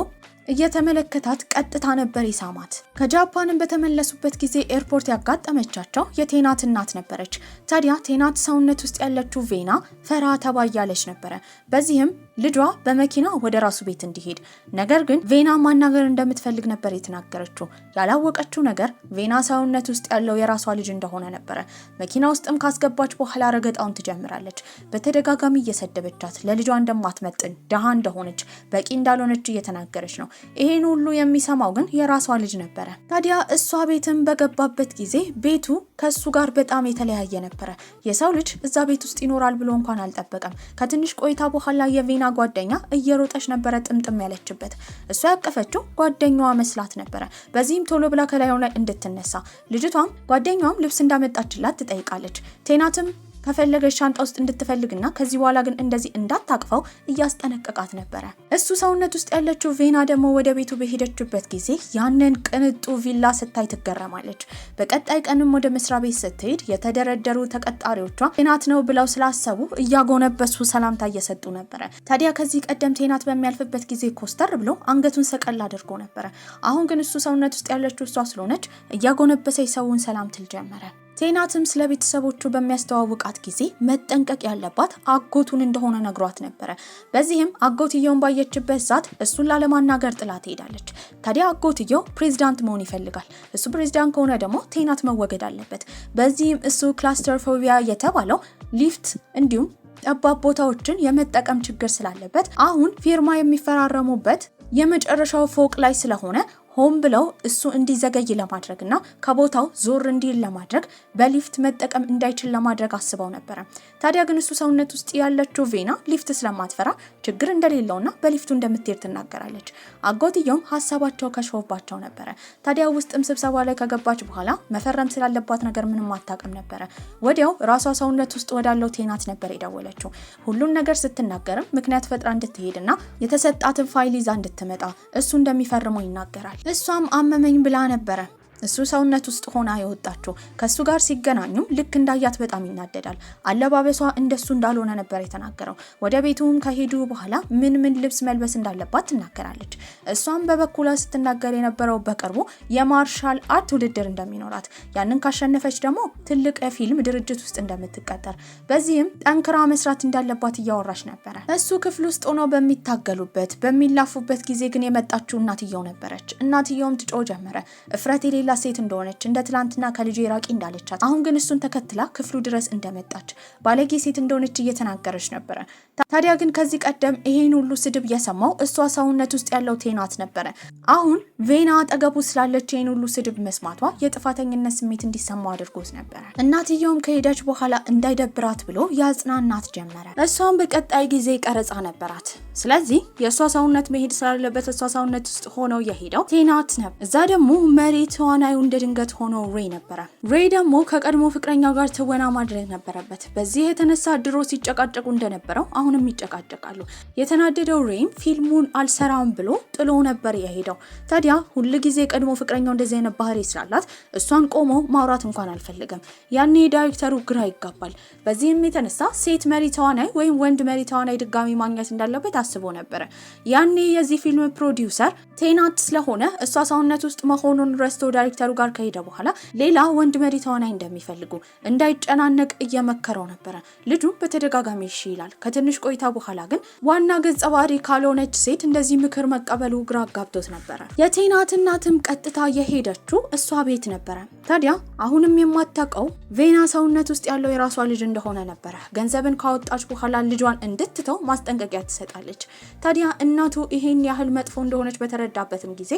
እየተመለከታት ቀጥታ ነበር ይሳማት። ከጃፓንም በተመለሱበት ጊዜ ኤርፖርት ያጋጠመቻቸው የቴናት እናት ነበረች። ታዲያ ቴናት ሰውነት ውስጥ ያለችው ቬና ፈራ ተባ እያለች ነበረ። በዚህም ልጇ በመኪና ወደ ራሱ ቤት እንዲሄድ፣ ነገር ግን ቬና ማናገር እንደምትፈልግ ነበር የተናገረችው። ያላወቀችው ነገር ቬና ሰውነት ውስጥ ያለው የራሷ ልጅ እንደሆነ ነበረ። መኪና ውስጥም ካስገባች በኋላ ረገጣውን ትጀምራለች። በተደጋጋሚ እየሰደበቻት ለልጇ እንደማትመጥን፣ ደሃ እንደሆነች፣ በቂ እንዳልሆነች እየተናገረች ነው። ይሄን ሁሉ የሚሰማው ግን የራሷ ልጅ ነበረ። ታዲያ እሷ ቤትም በገባበት ጊዜ ቤቱ ከሱ ጋር በጣም የተለያየ ነበረ። የሰው ልጅ እዛ ቤት ውስጥ ይኖራል ብሎ እንኳን አልጠበቀም። ከትንሽ ቆይታ በኋላ የቬና ጓደኛ እየሮጠች ነበረ ጥምጥም ያለችበት። እሷ ያቀፈችው ጓደኛዋ መስላት ነበረ። በዚህም ቶሎ ብላ ከላዩ ላይ እንድትነሳ ልጅቷም ጓደኛዋም ልብስ እንዳመጣችላት ትጠይቃለች። ቴናትም ከፈለገች ሻንጣ ውስጥ እንድትፈልግና ከዚህ በኋላ ግን እንደዚህ እንዳታቅፈው እያስጠነቀቃት ነበረ። እሱ ሰውነት ውስጥ ያለችው ቬና ደግሞ ወደ ቤቱ በሄደችበት ጊዜ ያንን ቅንጡ ቪላ ስታይ ትገረማለች። በቀጣይ ቀንም ወደ መስሪያ ቤት ስትሄድ የተደረደሩ ተቀጣሪዎቿ ቴናት ነው ብለው ስላሰቡ እያጎነበሱ ሰላምታ እየሰጡ ነበረ። ታዲያ ከዚህ ቀደም ቴናት በሚያልፍበት ጊዜ ኮስተር ብሎ አንገቱን ሰቀል አድርጎ ነበረ። አሁን ግን እሱ ሰውነት ውስጥ ያለችው እሷ ስለሆነች እያጎነበሰ ሰውን ሰላም ትል ጀመረ። ቴናትም ስለ ቤተሰቦቹ በሚያስተዋውቃት ጊዜ መጠንቀቅ ያለባት አጎቱን እንደሆነ ነግሯት ነበረ። በዚህም አጎትየውን ባየችበት ሰዓት እሱን ላለማናገር ጥላ ትሄዳለች። ታዲያ አጎትየው ፕሬዝዳንት መሆን ይፈልጋል። እሱ ፕሬዝዳንት ከሆነ ደግሞ ቴናት መወገድ አለበት። በዚህም እሱ ክላስተሮፎቢያ የተባለው ሊፍት እንዲሁም ጠባብ ቦታዎችን የመጠቀም ችግር ስላለበት አሁን ፊርማ የሚፈራረሙበት የመጨረሻው ፎቅ ላይ ስለሆነ ሆም ብለው እሱ እንዲዘገይ ለማድረግና ከቦታው ዞር እንዲል ለማድረግ በሊፍት መጠቀም እንዳይችል ለማድረግ አስበው ነበር። ታዲያ ግን እሱ ሰውነት ውስጥ ያለችው ቬና ሊፍት ስለማትፈራ ችግር እንደሌለውና በሊፍቱ እንደምትሄድ ትናገራለች። አጎትየውም ሐሳባቸው ከሽፎባቸው ነበር። ታዲያ ውስጥም ስብሰባ ላይ ከገባች በኋላ መፈረም ስላለባት ነገር ምንም አታውቅም ነበር። ወዲያው ራሷ ሰውነት ውስጥ ወዳለው ቴናት ነበር የደወለችው። ሁሉን ነገር ስትናገርም ምክንያት ፈጥራ እንድትሄድና የተሰጣትን ፋይል ይዛ እንድትመጣ እሱ እንደሚፈርመው ይናገራል። እሷም አመመኝ ብላ ነበረ። እሱ ሰውነት ውስጥ ሆና የወጣችው። ከሱ ጋር ሲገናኙም ልክ እንዳያት በጣም ይናደዳል። አለባበሷ እንደሱ እንዳልሆነ ነበር የተናገረው። ወደ ቤቱም ከሄዱ በኋላ ምን ልብስ መልበስ እንዳለባት ትናገራለች። እሷም በበኩሏ ስትናገር የነበረው በቅርቡ የማርሻል አርት ውድድር እንደሚኖራት፣ ያንን ካሸነፈች ደግሞ ትልቅ የፊልም ድርጅት ውስጥ እንደምትቀጠር፣ በዚህም ጠንክራ መስራት እንዳለባት እያወራች ነበረ። እሱ ክፍል ውስጥ ሆኖ በሚታገሉበት በሚላፉበት ጊዜ ግን የመጣችው እናትየው ነበረች። እናትየውም ትጮ ጀመረ። እፍረት የሌላ ሴት እንደሆነች፣ እንደ ትላንትና ከልጄ ራቂ እንዳለቻት፣ አሁን ግን እሱን ተከትላ ክፍሉ ድረስ እንደመጣች ባለጌ ሴት እንደሆነች እየተናገረች ነበረ። ታዲያ ግን ከዚህ ቀደም ይሄን ሁሉ ስድብ የሰማው እሷ ሰውነት ውስጥ ያለው ቴናት ነበረ። አሁን ቬና አጠገቡ ስላለች ይሄን ሁሉ ስድብ መስማቷ የጥፋተኝነት ስሜት እንዲሰማው አድርጎት ነበረ። እናትየውም ከሄደች በኋላ እንዳይደብራት ብሎ ያጽናናት ጀመረ። እሷም በቀጣይ ጊዜ ቀረጻ ነበራት። ስለዚህ የእሷ ሰውነት መሄድ ስላለበት እሷ ሰውነት ውስጥ ሆነው የሄደው ቴናት ነበር። እዛ ደግሞ መሪ ተዋናዩ እንደ ድንገት ሆኖ ሬይ ነበረ። ሬይ ደግሞ ከቀድሞ ፍቅረኛው ጋር ትወና ማድረግ ነበረበት። በዚህ የተነሳ ድሮ ሲጨቃጨቁ እንደነበረው አሁንም ይጨቃጨቃሉ። የተናደደው ሬይም ፊልሙን አልሰራም ብሎ ጥሎ ነበር የሄደው። ታዲያ ሁሉ ጊዜ ቀድሞ ፍቅረኛው እንደዚህ አይነት ባህሪ ስላላት እሷን ቆሞ ማውራት እንኳን አልፈልግም። ያኔ ዳይሬክተሩ ግራ ይጋባል። በዚህም የተነሳ ሴት መሪ ተዋናይ ወይም ወንድ መሪ ተዋናይ ድጋሚ ማግኘት እንዳለበት አስቦ ነበር። ያኔ የዚህ ፊልም ፕሮዲውሰር ቴናት ስለሆነ እሷ ሰውነት ውስጥ መሆኑን ረስቶ ዳይሬክተሩ ጋር ከሄደ በኋላ ሌላ ወንድ መሪ ተዋናይ እንደሚፈልጉ እንዳይጨናነቅ እየመከረው ነበር። ልጁ በተደጋጋሚ እሺ ይላል። ከትንሽ ቆይታ በኋላ ግን ዋና ገጸ ባህሪ ካልሆነች ሴት እንደዚህ ምክር መቀበሉ ግራ ጋብቶት ነበር። የቴናት እናትም ቀጥታ የሄደችው እሷ ቤት ነበር። ታዲያ አሁንም የማታውቀው ቬና ሰውነት ውስጥ ያለው የራሷ ልጅ እንደሆነ ነበር። ገንዘብን ካወጣች በኋላ ልጇን እንድትተው ማስጠንቀቂያ ትሰጣለች። ታዲያ እናቱ ይሄን ያህል መጥፎ እንደሆነች በተረዳበትም ጊዜ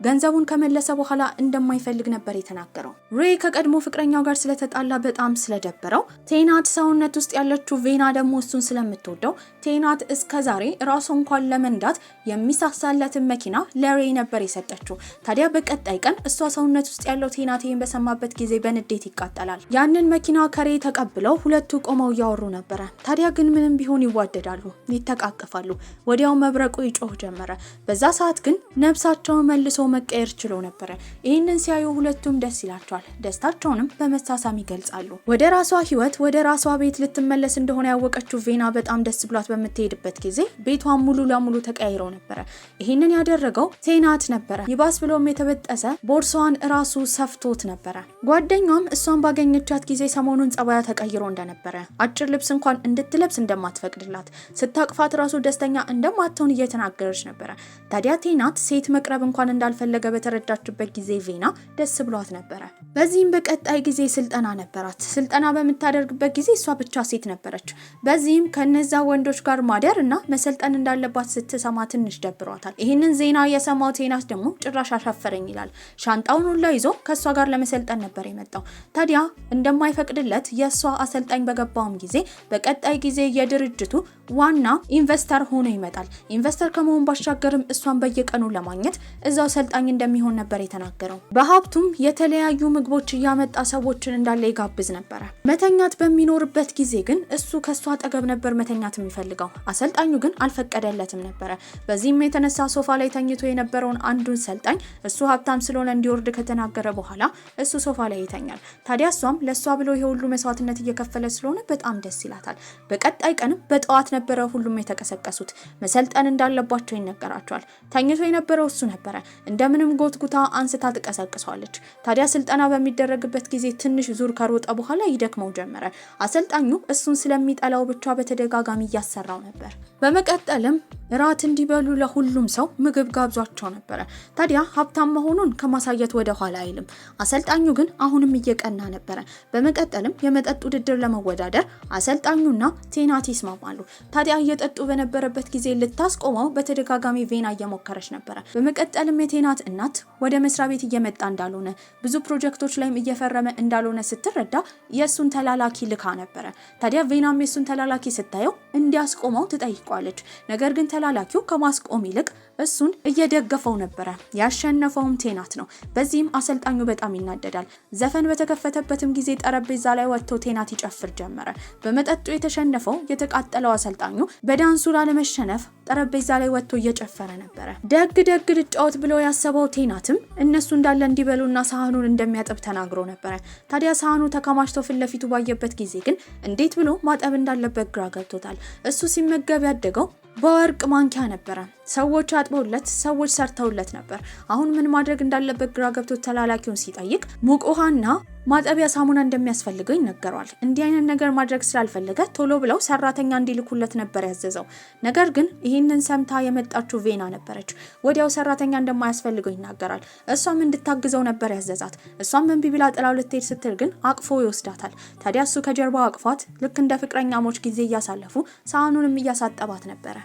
ገንዘቡን ከመለሰ በኋላ እንደማይፈልግ ነበር የተናገረው። ሬይ ከቀድሞ ፍቅረኛው ጋር ስለተጣላ በጣም ስለደበረው ቴናት ሰውነት ውስጥ ያለችው ቬና ደግሞ እሱን ስለምትወደው ቴናት እስከዛሬ ራሱ እንኳን ለመንዳት የሚሳሳለትን መኪና ለሬይ ነበር የሰጠችው። ታዲያ በቀጣይ ቀን እሷ ሰውነት ውስጥ ያለው ቴናት ይሄን በሰማበት ጊዜ በንዴት ይቃጠላል። ያንን መኪና ከሬይ ተቀብለው ሁለቱ ቆመው እያወሩ ነበረ። ታዲያ ግን ምንም ቢሆን ይዋደዳሉ፣ ይተቃቀፋሉ። ወዲያው መብረቁ ይጮህ ጀመረ። በዛ ሰዓት ግን ነፍሳቸው መልሶ መቀየር ችሎ ነበር። ይህንን ሲያዩ ሁለቱም ደስ ይላቸዋል። ደስታቸውንም በመሳሳም ይገልጻሉ። ወደ ራሷ ህይወት ወደ ራሷ ቤት ልትመለስ እንደሆነ ያወቀችው ቬና በጣም ደስ ብሏት በምትሄድበት ጊዜ ቤቷን ሙሉ ለሙሉ ተቀያይሮ ነበር። ይህንን ያደረገው ቴናት ነበር። ይባስ ብሎም የተበጠሰ ቦርሳዋን ራሱ ሰፍቶት ነበር። ጓደኛም እሷን ባገኘቻት ጊዜ ሰሞኑን ጸባያ ተቀይሮ እንደነበረ፣ አጭር ልብስ እንኳን እንድትለብስ እንደማትፈቅድላት፣ ስታቅፋት ራሱ ደስተኛ እንደማትሆን እየተናገረች ነበር። ታዲያ ቴናት ሴት መቅረብ እንኳን እንዳልፈለገ በተረዳችበት ጊዜ ቬና ደስ ብሏት ነበር። በዚህም በቀጣይ ጊዜ ስልጠና ነበራት። ስልጠና በምታደርግበት ጊዜ እሷ ብቻ ሴት ነበረች። በዚህም ከነዛ ወንዶች ጋር ማደር እና መሰልጠን እንዳለባት ስትሰማ ትንሽ ደብሯታል። ይህንን ዜና የሰማው ቴናት ደግሞ ጭራሽ አሻፈረኝ ይላል። ሻንጣውን ሁላ ይዞ ከእሷ ጋር ለመሰልጠን ነበር የመጣው። ታዲያ እንደማይፈቅድለት የእሷ አሰልጣኝ በገባውም ጊዜ በቀጣይ ጊዜ የድርጅቱ ዋና ኢንቨስተር ሆኖ ይመጣል። ኢንቨስተር ከመሆን ባሻገርም እሷን በየቀኑ ለማግኘት እዛው ሰልጣኝ እንደሚሆን ነበር የተናገረው። በሀብቱም የተለያዩ ምግቦች እያመጣ ሰዎችን እንዳለ ይጋብዝ ነበር። መተኛት በሚኖርበት ጊዜ ግን እሱ ከሷ አጠገብ ነበር መተኛት የሚፈልገው። አሰልጣኙ ግን አልፈቀደለትም ነበር። በዚህም የተነሳ ሶፋ ላይ ተኝቶ የነበረውን አንዱን ሰልጣኝ እሱ ሀብታም ስለሆነ እንዲወርድ ከተናገረ በኋላ እሱ ሶፋ ላይ ይተኛል። ታዲያ እሷም ለሷ ብሎ የሁሉ መስዋዕትነት እየከፈለ ስለሆነ በጣም ደስ ይላታል። በቀጣይ ቀንም በጠዋት ነበረ ሁሉም የተቀሰቀሱት። መሰልጠን እንዳለባቸው ይነገራቸዋል። ተኝቶ የነበረው እሱ ነበረ። እንደምንም ጎትጉታ አንስታ ትቀሰቅሷለች። ታዲያ ስልጠና በሚደረግበት ጊዜ ትንሽ ዙር ከሮጠ በኋላ ይደክመው ጀመረ። አሰልጣኙ እሱን ስለሚጠላው ብቻ በተደጋጋሚ እያሰራው ነበር። በመቀጠልም ራት እንዲበሉ ለሁሉም ሰው ምግብ ጋብዟቸው ነበር። ታዲያ ሀብታም መሆኑን ከማሳየት ወደ ኋላ አይልም። አሰልጣኙ ግን አሁንም እየቀና ነበር። በመቀጠልም የመጠጥ ውድድር ለመወዳደር አሰልጣኙና ቴናት ይስማማሉ። ታዲያ እየጠጡ በነበረበት ጊዜ ልታስቆመው በተደጋጋሚ ቬና እየሞከረች ነበር። በመቀጠልም የቴናት እናት ወደ መስሪያ ቤት እየመጣ እንዳልሆነ፣ ብዙ ፕሮጀክቶች ላይም እየፈረመ እንዳልሆነ ስትረዳ የሱን ተላላኪ ልካ ነበር። ታዲያ ቬናም የሱን ተላላኪ ስታየው እንዲያስቆመው ትጠይቋለች። ነገር ግን ተላላኪው ከማስቆም ይልቅ እሱን እየደገፈው ነበር። ያሸነፈውም ቴናት ነው። በዚህም አሰልጣኙ በጣም ይናደዳል። ዘፈን በተከፈተበትም ጊዜ ጠረጴዛ ላይ ወጥቶ ቴናት ይጨፍር ጀመረ። በመጠጡ የተሸነፈው የተቃጠለው አሰልጣኙ በዳንሱ ላለመሸነፍ ጠረጴዛ ላይ ወጥቶ እየጨፈረ ነበር። ደግ ልጫወት ብሎ ያሰበው ቴናትም እነሱ እንዳለ እንዲበሉና ሳህኑን እንደሚያጥብ ተናግሮ ነበር። ታዲያ ሳህኑ ተከማችቶ ፊት ለፊቱ ባየበት ጊዜ ግን እንዴት ብሎ ማጠብ እንዳለበት ግራ ገብቶታል። እሱ ሲመገብ ያደገው በወርቅ ማንኪያ ነበር። ሰዎች አጥበውለት ሰዎች ሰርተውለት ነበር። አሁን ምን ማድረግ እንዳለበት ግራ ገብቶት ተላላኪውን ሲጠይቅ ሙቅ ውሃና ማጠቢያ ሳሙና እንደሚያስፈልገው ይነገራል። እንዲህ አይነት ነገር ማድረግ ስላልፈለገ ቶሎ ብለው ሰራተኛ እንዲልኩለት ነበር ያዘዘው። ነገር ግን ይህንን ሰምታ የመጣችው ቬና ነበረች። ወዲያው ሰራተኛ እንደማያስፈልገው ይናገራል። እሷም እንድታግዘው ነበር ያዘዛት። እሷም እምቢ ብላ ጥላው ልትሄድ ስትል ግን አቅፎ ይወስዳታል። ታዲያ እሱ ከጀርባው አቅፏት ልክ እንደ ፍቅረኛሞች ጊዜ እያሳለፉ ሳህኑንም እያሳጠባት ነበር።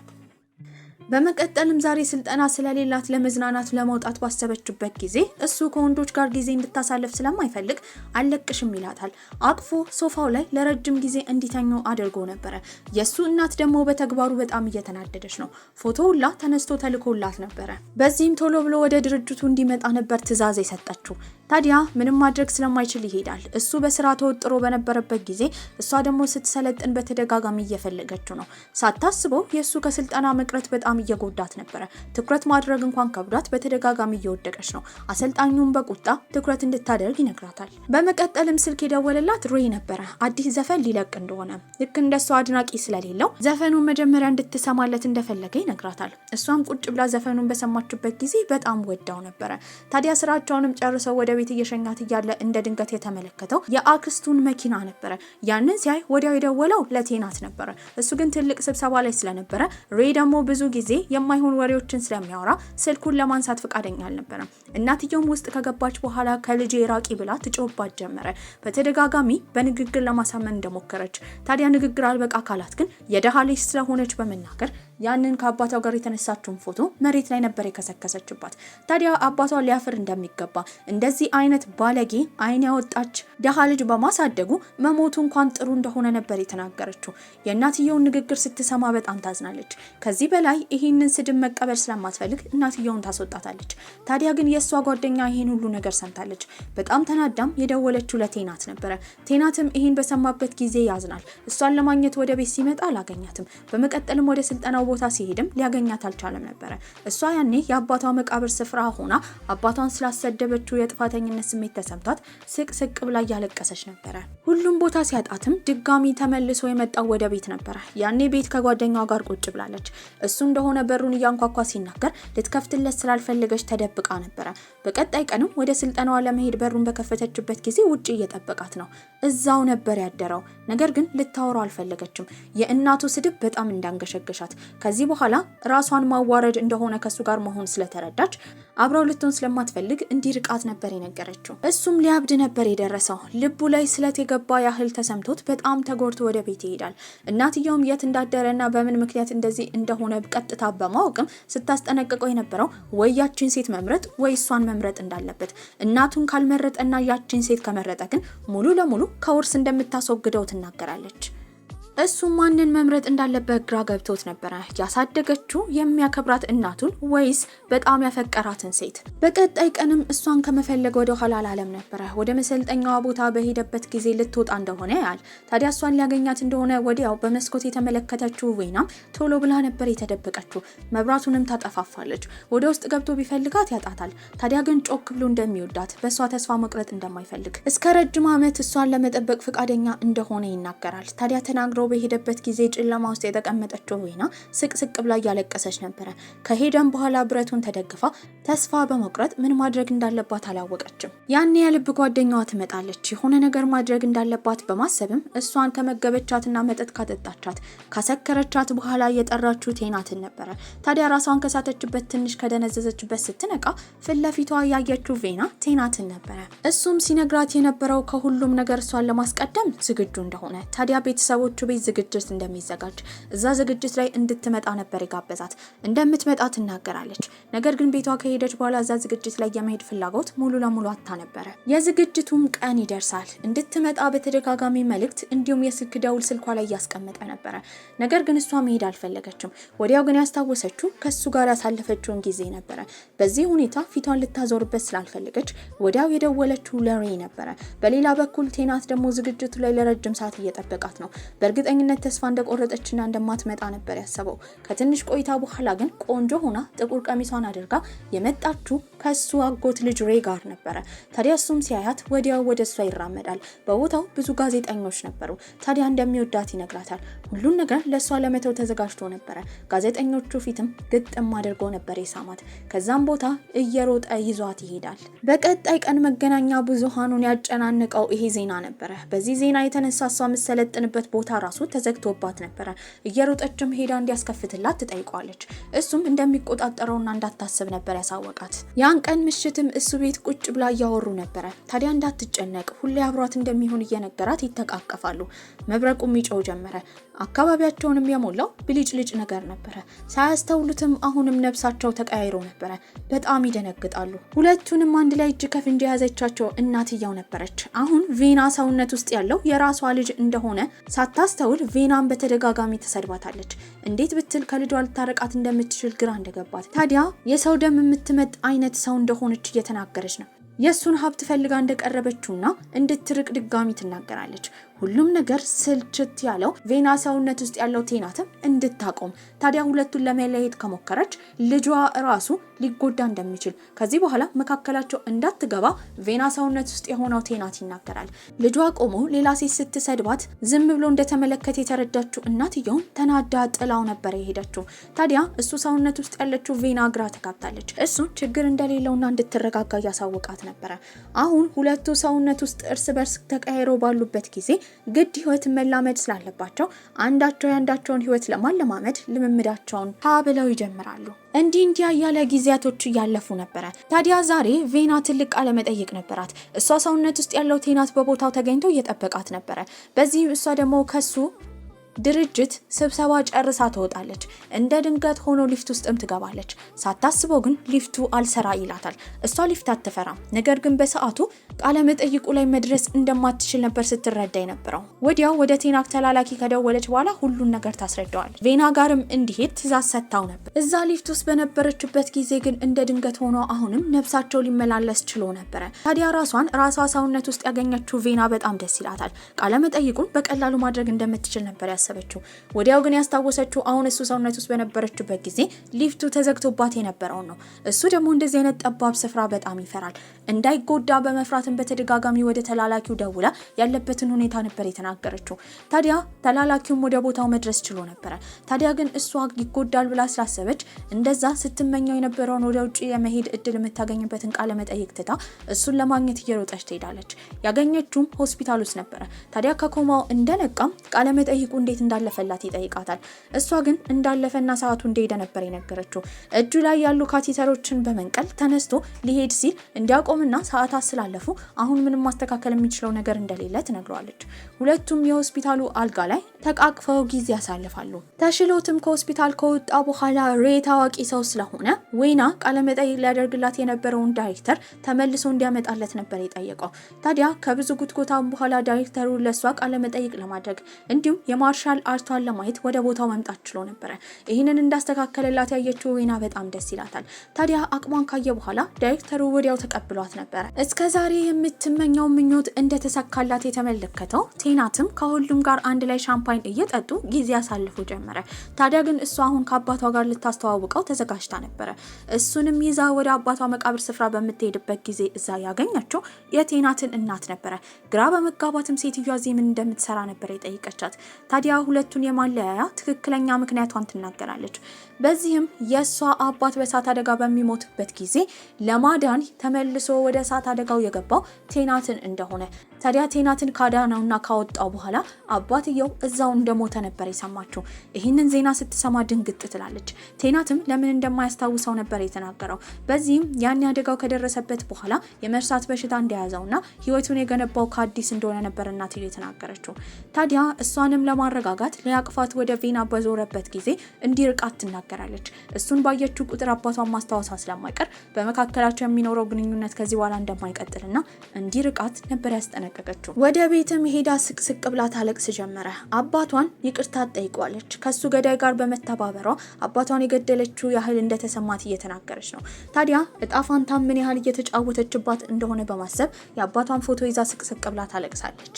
በመቀጠልም ዛሬ ስልጠና ስለሌላት ለመዝናናት ለመውጣት ባሰበችበት ጊዜ እሱ ከወንዶች ጋር ጊዜ እንድታሳልፍ ስለማይፈልግ አለቅሽም ይላታል። አቅፎ ሶፋው ላይ ለረጅም ጊዜ እንዲተኙ አድርጎ ነበር። የሱ እናት ደግሞ በተግባሩ በጣም እየተናደደች ነው። ፎቶውላ ተነስቶ ተልኮላት ነበር። በዚህም ቶሎ ብሎ ወደ ድርጅቱ እንዲመጣ ነበር ትዕዛዝ የሰጠችው። ታዲያ ምንም ማድረግ ስለማይችል ይሄዳል። እሱ በስራ ተወጥሮ በነበረበት ጊዜ እሷ ደግሞ ስትሰለጥን በተደጋጋሚ እየፈለገችው ነው። ሳታስበው የሱ ከስልጠና መቅረት በጣም እየጎዳት ነበር። ትኩረት ማድረግ እንኳን ከብዷት በተደጋጋሚ እየወደቀች ነው። አሰልጣኙም በቁጣ ትኩረት እንድታደርግ ይነግራታል። በመቀጠልም ስልክ የደወለላት ሮይ ነበር። አዲስ ዘፈን ሊለቅ እንደሆነ ልክ እንደሷ አድናቂ ስለሌለው ዘፈኑን መጀመሪያ እንድትሰማለት እንደፈለገ ይነግራታል። እሷም ቁጭ ብላ ዘፈኑን በሰማችበት ጊዜ በጣም ወዳው ነበር። ታዲያ ስራቸውንም ጨርሰው ወደ ቤት እየሸኛት እያለ እንደ ድንገት የተመለከተው የአክስቱን መኪና ነበር። ያንን ሲያይ ወዲያው የደወለው ለቴናት ነበር። እሱ ግን ትልቅ ስብሰባ ላይ ስለነበረ ሬይ ደግሞ ብዙ ጊዜ የማይሆን ወሬዎችን ስለሚያወራ ስልኩን ለማንሳት ፈቃደኛ አልነበረም። እናትየውም ውስጥ ከገባች በኋላ ከልጄ ራቂ ብላ ትጮህባት ጀመረ። በተደጋጋሚ በንግግር ለማሳመን እንደሞከረች ታዲያ ንግግር አልበቃ ካላት ግን የደሃ ልጅ ስለሆነች በመናገር ያንን ከአባቷ ጋር የተነሳችውን ፎቶ መሬት ላይ ነበር የከሰከሰችባት። ታዲያ አባቷ ሊያፍር እንደሚገባ እንደዚህ አይነት ባለጌ አይን ያወጣች ደሃ ልጅ በማሳደጉ መሞቱ እንኳን ጥሩ እንደሆነ ነበር የተናገረችው። የእናትየውን ንግግር ስትሰማ በጣም ታዝናለች። ከዚህ በላይ ይህንን ስድብ መቀበል ስለማትፈልግ እናትየውን ታስወጣታለች። ታዲያ ግን የእሷ ጓደኛ ይህን ሁሉ ነገር ሰምታለች። በጣም ተናዳም የደወለችው ለቴናት ነበረ። ቴናትም ይህን በሰማበት ጊዜ ያዝናል። እሷን ለማግኘት ወደ ቤት ሲመጣ አላገኛትም። በመቀጠልም ወደ ስልጠናው ቦታ ሲሄድም ሊያገኛት አልቻለም ነበር። እሷ ያኔ የአባቷ መቃብር ስፍራ ሆና አባቷን ስላሰደበችው የጥፋተኝነት ስሜት ተሰምቷት ስቅ ብላ እያለቀሰች ነበር። ሁሉም ቦታ ሲያጣትም ድጋሚ ተመልሶ የመጣው ወደ ቤት ነበር። ያኔ ቤት ከጓደኛዋ ጋር ቁጭ ብላለች። እሱ እንደሆነ በሩን እያንኳኳ ሲናገር ልትከፍትለት ስላልፈለገች ተደብቃ ነበር። በቀጣይ ቀንም ወደ ስልጠናዋ ለመሄድ በሩን በከፈተችበት ጊዜ ውጪ እየጠበቃት ነው። እዛው ነበር ያደረው። ነገር ግን ልታወራው አልፈለገችም። የእናቱ ስድብ በጣም እንዳንገሸገሻት ከዚህ በኋላ ራሷን ማዋረድ እንደሆነ ከሱ ጋር መሆን ስለተረዳች አብረው ልትሆን ስለማትፈልግ እንዲርቃት ነበር የነገረችው። እሱም ሊያብድ ነበር የደረሰው። ልቡ ላይ ስለት የገባ ያህል ተሰምቶት በጣም ተጎድቶ ወደ ቤት ይሄዳል። እናትየውም የት እንዳደረና በምን ምክንያት እንደዚህ እንደሆነ ቀጥታ በማወቅም ስታስጠነቅቀው የነበረው ወይ ያቺን ሴት መምረጥ ወይ እሷን መምረጥ እንዳለበት፣ እናቱን ካልመረጠና ያቺን ሴት ከመረጠ ግን ሙሉ ለሙሉ ከውርስ እንደምታስወግደው ትናገራለች። እሱ ማንን መምረጥ እንዳለበት ግራ ገብቶት ነበር። ያሳደገችው የሚያከብራት እናቱን ወይስ በጣም ያፈቀራትን ሴት? በቀጣይ ቀንም እሷን ከመፈለግ ወደ ኋላ አላለም ነበር። ወደ መሰልጠኛዋ ቦታ በሄደበት ጊዜ ልትወጣ እንደሆነ ያያል። ታዲያ እሷን ሊያገኛት እንደሆነ ወዲያው በመስኮት የተመለከተችው ቬናም ቶሎ ብላ ነበር የተደበቀችው። መብራቱንም ታጠፋፋለች። ወደ ውስጥ ገብቶ ቢፈልጋት ያጣታል። ታዲያ ግን ጮክ ብሎ እንደሚወዳት በእሷ ተስፋ መቁረጥ እንደማይፈልግ እስከ ረጅም ዓመት እሷን ለመጠበቅ ፈቃደኛ እንደሆነ ይናገራል። ታዲያ ተናግሮ በሄደበት ጊዜ ጨለማ ውስጥ የተቀመጠችው ቬና ስቅ ብላ እያለቀሰች ነበር። ከሄደም በኋላ ብረቱን ተደግፋ ተስፋ በመቁረጥ ምን ማድረግ እንዳለባት አላወቀችም። ያኔ የልብ ጓደኛዋ ትመጣለች። የሆነ ነገር ማድረግ እንዳለባት በማሰብም እሷን ከመገበቻትና መጠጥ ካጠጣቻት ካሰከረቻት በኋላ የጠራችው ቴናትን ነበር። ታዲያ ራሷን ከሳተችበት ትንሽ ከደነዘዘችበት ስትነቃ ፊት ለፊቷ ያየችው ቬና ቴናትን ነበር። እሱም ሲነግራት የነበረው ከሁሉም ነገር እሷን ለማስቀደም ዝግጁ እንደሆነ፣ ታዲያ ቤተሰቦቹ ቤት ዝግጅት እንደሚዘጋጅ እዛ ዝግጅት ላይ እንድትመጣ ነበር የጋበዛት። እንደምትመጣ ትናገራለች። ነገር ግን ቤቷ ከሄደች በኋላ እዛ ዝግጅት ላይ የመሄድ ፍላጎት ሙሉ ለሙሉ አታ ነበር። የዝግጅቱም ቀን ይደርሳል። እንድትመጣ በተደጋጋሚ መልእክት እንዲሁም የስልክ ደውል ስልኳ ላይ ያስቀመጠ ነበር። ነገር ግን እሷ መሄድ አልፈለገችም። ወዲያው ግን ያስታወሰችው ከሱ ጋር ያሳለፈችውን ጊዜ ነበር። በዚህ ሁኔታ ፊቷን ልታዞርበት ስላልፈለገች ወዲያው የደወለችው ለሬይ ነበር። በሌላ በኩል ቴናት ደግሞ ዝግጅቱ ላይ ለረጅም ሰዓት እየጠበቃት ነው። በእርግጥ በእርግጠኝነት ተስፋ እንደቆረጠችና እንደማትመጣ ነበር ያሰበው። ከትንሽ ቆይታ በኋላ ግን ቆንጆ ሆና ጥቁር ቀሚሷን አድርጋ የመጣችው ከሱ አጎት ልጅ ሬ ጋር ነበረ። ታዲያ እሱም ሲያያት ወዲያው ወደሷ ይራመዳል። በቦታው ብዙ ጋዜጠኞች ነበሩ። ታዲያ እንደሚወዳት ይነግራታል። ሁሉን ነገር ለሷ ለመተው ተዘጋጅቶ ነበረ። ጋዜጠኞቹ ፊትም ግጥም አድርጎ ነበር የሳማት። ከዛም ቦታ እየሮጠ ይዟት ይሄዳል። በቀጣይ ቀን መገናኛ ብዙሃኑን ያጨናነቀው ይሄ ዜና ነበረ። በዚህ ዜና የተነሳ እሷ የምትሰለጥንበት ቦታ ራሱ ተዘግቶባት ነበረ። እየሮጠችም ሄዳ እንዲያስከፍትላት ትጠይቋለች። እሱም እንደሚቆጣጠረውና እንዳታስብ ነበር ያሳወቃት። ያን ቀን ምሽትም እሱ ቤት ቁጭ ብላ እያወሩ ነበረ። ታዲያ እንዳትጨነቅ ሁሌ አብሯት እንደሚሆን እየነገራት ይተቃቀፋሉ። መብረቁም ይጮህ ጀመረ። አካባቢያቸውንም የሞላው ብልጭልጭ ነገር ነበረ። ሳያስተውሉትም አሁንም ነፍሳቸው ተቀያይሮ ነበረ። በጣም ይደነግጣሉ። ሁለቱንም አንድ ላይ እጅ ከፍንጅ የያዘቻቸው እናትየው ነበረች። አሁን ቬና ሰውነት ውስጥ ያለው የራሷ ልጅ እንደሆነ ሳታስተውል ቬናን በተደጋጋሚ ተሰድባታለች። እንዴት ብትል ከልጇ ልታረቃት እንደምትችል ግራ እንደገባት። ታዲያ የሰው ደም የምትመጥ አይነት ሰው እንደሆነች እየተናገረች ነው። የሱን ሀብት ፈልጋ እንደቀረበችውና እንድትርቅ ድጋሚ ትናገራለች። ሁሉም ነገር ስልችት ያለው ቬና ሰውነት ውስጥ ያለው ቴናትም እንድታቆም። ታዲያ ሁለቱን ለመለየት ከሞከረች ልጇ ራሱ ሊጎዳ እንደሚችል ከዚህ በኋላ መካከላቸው እንዳትገባ ቬና ሰውነት ውስጥ የሆነው ቴናት ይናገራል። ልጇ ቆሞ ሌላ ሴት ስትሰድባት ዝም ብሎ እንደተመለከተ የተረዳችው እናትየውን ተናዳ ጥላው ነበር የሄደችው። ታዲያ እሱ ሰውነት ውስጥ ያለችው ቬና ግራ ተጋብታለች። እሱ ችግር እንደሌለውና እንድትረጋጋ እያሳወቃት ነበረ። አሁን ሁለቱ ሰውነት ውስጥ እርስ በርስ ተቀያይረው ባሉበት ጊዜ ግድ ህይወት መላመድ ስላለባቸው አንዳቸው ያንዳቸውን ህይወት ለማለማመድ ልምምዳቸውን ብለው ይጀምራሉ። እንዲህ ያለ ጊዜያቶች እያለፉ ነበረ። ታዲያ ዛሬ ቬና ትልቅ ቃለ መጠይቅ ነበራት። እሷ ሰውነት ውስጥ ያለው ቴናት በቦታው ተገኝቶ እየጠበቃት ነበረ። በዚህ እሷ ደግሞ ከሱ ድርጅት ስብሰባ ጨርሳ ትወጣለች። እንደ ድንገት ሆኖ ሊፍት ውስጥም ትገባለች። ሳታስበው ግን ሊፍቱ አልሰራ ይላታል። እሷ ሊፍት አትፈራም። ነገር ግን በሰዓቱ ቃለ መጠይቁ ላይ መድረስ እንደማትችል ነበር ስትረዳ የነበረው። ወዲያው ወደ ቴናክ ተላላኪ ከደወለች በኋላ ሁሉን ነገር ታስረዳዋለች። ቬና ጋርም እንዲሄድ ትዕዛዝ ሰጥታው ነበር። እዛ ሊፍት ውስጥ በነበረችበት ጊዜ ግን እንደ ድንገት ሆኖ አሁንም ነፍሳቸው ሊመላለስ ችሎ ነበረ። ታዲያ ራሷ ሰውነት ውስጥ ያገኘችው ቬና በጣም ደስ ይላታል። ቃለ መጠይቁን በቀላሉ ማድረግ እንደምትችል ነበር ያሰበችው። ወዲያው ግን ያስታወሰችው አሁን እሱ ሰውነት ውስጥ በነበረችበት ጊዜ ሊፍቱ ተዘግቶባት የነበረው ነው። እሱ ደግሞ እንደዚህ አይነት ጠባብ ስፍራ በጣም ይፈራል። እንዳይጎዳ በመፍራትም በተደጋጋሚ ወደ ተላላኪው ደውላ ያለበትን ሁኔታ ነበር የተናገረችው። ታዲያ ተላላኪውም ወደ ቦታው መድረስ ችሎ ነበረ። ታዲያ ግን እሷ ይጎዳል ብላ ስላሰበች እንደዛ ስትመኘው የነበረውን ወደ ውጪ የመሄድ እድል የምታገኝበትን ቃለ መጠይቅ ትታ እሱን ለማግኘት እየሮጠች ትሄዳለች። ያገኘችውም ሆስፒታል ውስጥ ነበረ። ታዲያ ከኮማው እንደነቃም ቃለ መጠይቁ እንዴት እንዳለፈላት ይጠይቃታል። እሷ ግን እንዳለፈና ሰዓቱ እንደሄደ ነበር የነገረችው። እጁ ላይ ያሉ ካቴተሮችን በመንቀል ተነስቶ ሊሄድ ሲል እንዲያቆምና ሰዓታት ስላለፉ አሁን ምንም ማስተካከል የሚችለው ነገር እንደሌለ ትነግረዋለች። ሁለቱም የሆስፒታሉ አልጋ ላይ ተቃቅፈው ጊዜ ያሳልፋሉ። ተሽሎትም ከሆስፒታል ከወጣ በኋላ ሬ ታዋቂ ሰው ስለሆነ ዌና ቃለመጠይቅ ሊያደርግላት የነበረውን ዳይሬክተር ተመልሶ እንዲያመጣለት ነበር የጠየቀው። ታዲያ ከብዙ ጉትጎታም በኋላ ዳይሬክተሩ ለሷ ቃለመጠይቅ ለማድረግ እንዲሁም የማርሻል አርቷን ለማየት ወደ ቦታው መምጣት ችሎ ነበር። ይህንን እንዳስተካከለላት ያየችው ዌና በጣም ደስ ይላታል። ታዲያ አቅሟን ካየ በኋላ ዳይሬክተሩ ወዲያው ተቀብሏት ነበር። እስከዛሬ የምትመኘው ምኞት እንደተሳካላት የተመለከተው ቴናትም ከሁሉም ጋር አንድ ላይ ሻምፓኝ እየጠጡ ጊዜ ያሳልፉ ጀመረ። ታዲያ ግን እሷ አሁን ከአባቷ ጋር ልታስተዋውቀው ተዘጋጅታ ነበር። እሱንም ይዛ ወደ አባቷ መቃብር ስፍራ በምትሄድበት ጊዜ እዛ ያገኘችው የቴናትን እናት ነበር። ግራ በመጋባትም ሴትዮዋ እዚህ ምን እንደምትሰራ ነበር የጠየቀቻት። ታዲያ ሁለቱን የማለያያ ትክክለኛ ምክንያቷን ትናገራለች። በዚህም የሷ አባት በእሳት አደጋ በሚሞትበት ጊዜ ለማዳን ተመልሶ ወደ እሳት አደጋው የገባው ቴናትን እንደሆነ። ታዲያ ቴናትን ካዳነውና ካወጣው በኋላ አባትየው እዛው እንደሞተ ነበር የሰማችው። ይህንን ዜና ስትሰማ ድንግጥ ትላለች። ቴናትም ለምን እንደማያስታውሰው ነበር የተናገረው። በዚህም ያን አደጋው ከደረሰበት በኋላ የመርሳት በሽታ እንደያዘውና ህይወቱን የገነባው ከአዲስ እንደሆነ ነበር እናትየው የተናገረችው። ታዲያ እሷንም ለማረጋጋት ሊያቅፋት ወደ ቬና በዞረበት ጊዜ እንዲርቃት ትናገራለች። እሱን ባየችው ቁጥር አባቷን ማስታወሳ ስለማይቀር በመካከላቸው የሚኖረው ግንኙነት ከዚህ በኋላ እንደማይቀጥልና እንዲርቃት ነበር ያስጠነቀቀችው። ወደ ቤትም ሄዳ ስቅስቅ ብላ ታለቅስ ጀመረ። አባቷን ይቅርታ ጠይቋለች። ከሱ ገዳይ ጋር በመተባበሯ አባቷን የገደለችው ያህል እንደተሰማት እየተናገረች ነው። ታዲያ እጣፋንታ ምን ያህል እየተጫወተችባት እንደሆነ በማሰብ የአባቷን ፎቶ ይዛ ስቅስቅ ብላ ታለቅሳለች።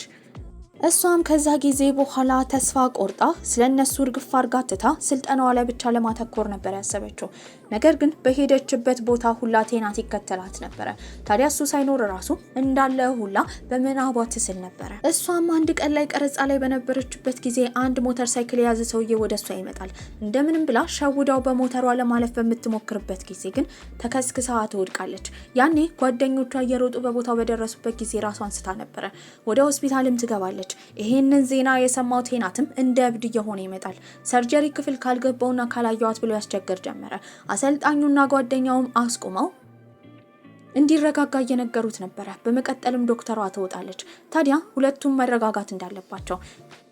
እሷም ከዛ ጊዜ በኋላ ተስፋ ቆርጣ ስለነሱ እርግፍ አርጋ ትታ ስልጠናዋ ላይ ብቻ ለማተኮር ነበር ያሰበችው። ነገር ግን በሄደችበት ቦታ ሁላ ቴናት ይከተላት ነበር። ታዲያ እሱ ሳይኖር ራሱ እንዳለ ሁላ በመናቧ ትስል ነበር። እሷም አንድ ቀን ላይ ቀረጻ ላይ በነበረችበት ጊዜ አንድ ሞተር ሳይክል የያዘ ሰውዬ ወደሷ ይመጣል። እንደምንም ብላ ሸውዳው በሞተሯ ለማለፍ በምትሞክርበት ጊዜ ግን ተከስክሳ ትወድቃለች። ያኔ ጓደኞቿ እየሮጡ በቦታው በደረሱበት ጊዜ ራሷን ስታ ነበር። ወደ ሆስፒታልም ትገባለች። ይሄንን ዜና የሰማው ቴናትም እንደ እብድ እየሆነ ይመጣል። ሰርጀሪ ክፍል ካልገባውና ካላየዋት ብሎ ያስቸግር ጀመረ። አሰልጣኙና ጓደኛውም አስቆመው እንዲረጋጋ እየነገሩት ነበር። በመቀጠልም ዶክተሯ ትወጣለች። ታዲያ ሁለቱም መረጋጋት እንዳለባቸው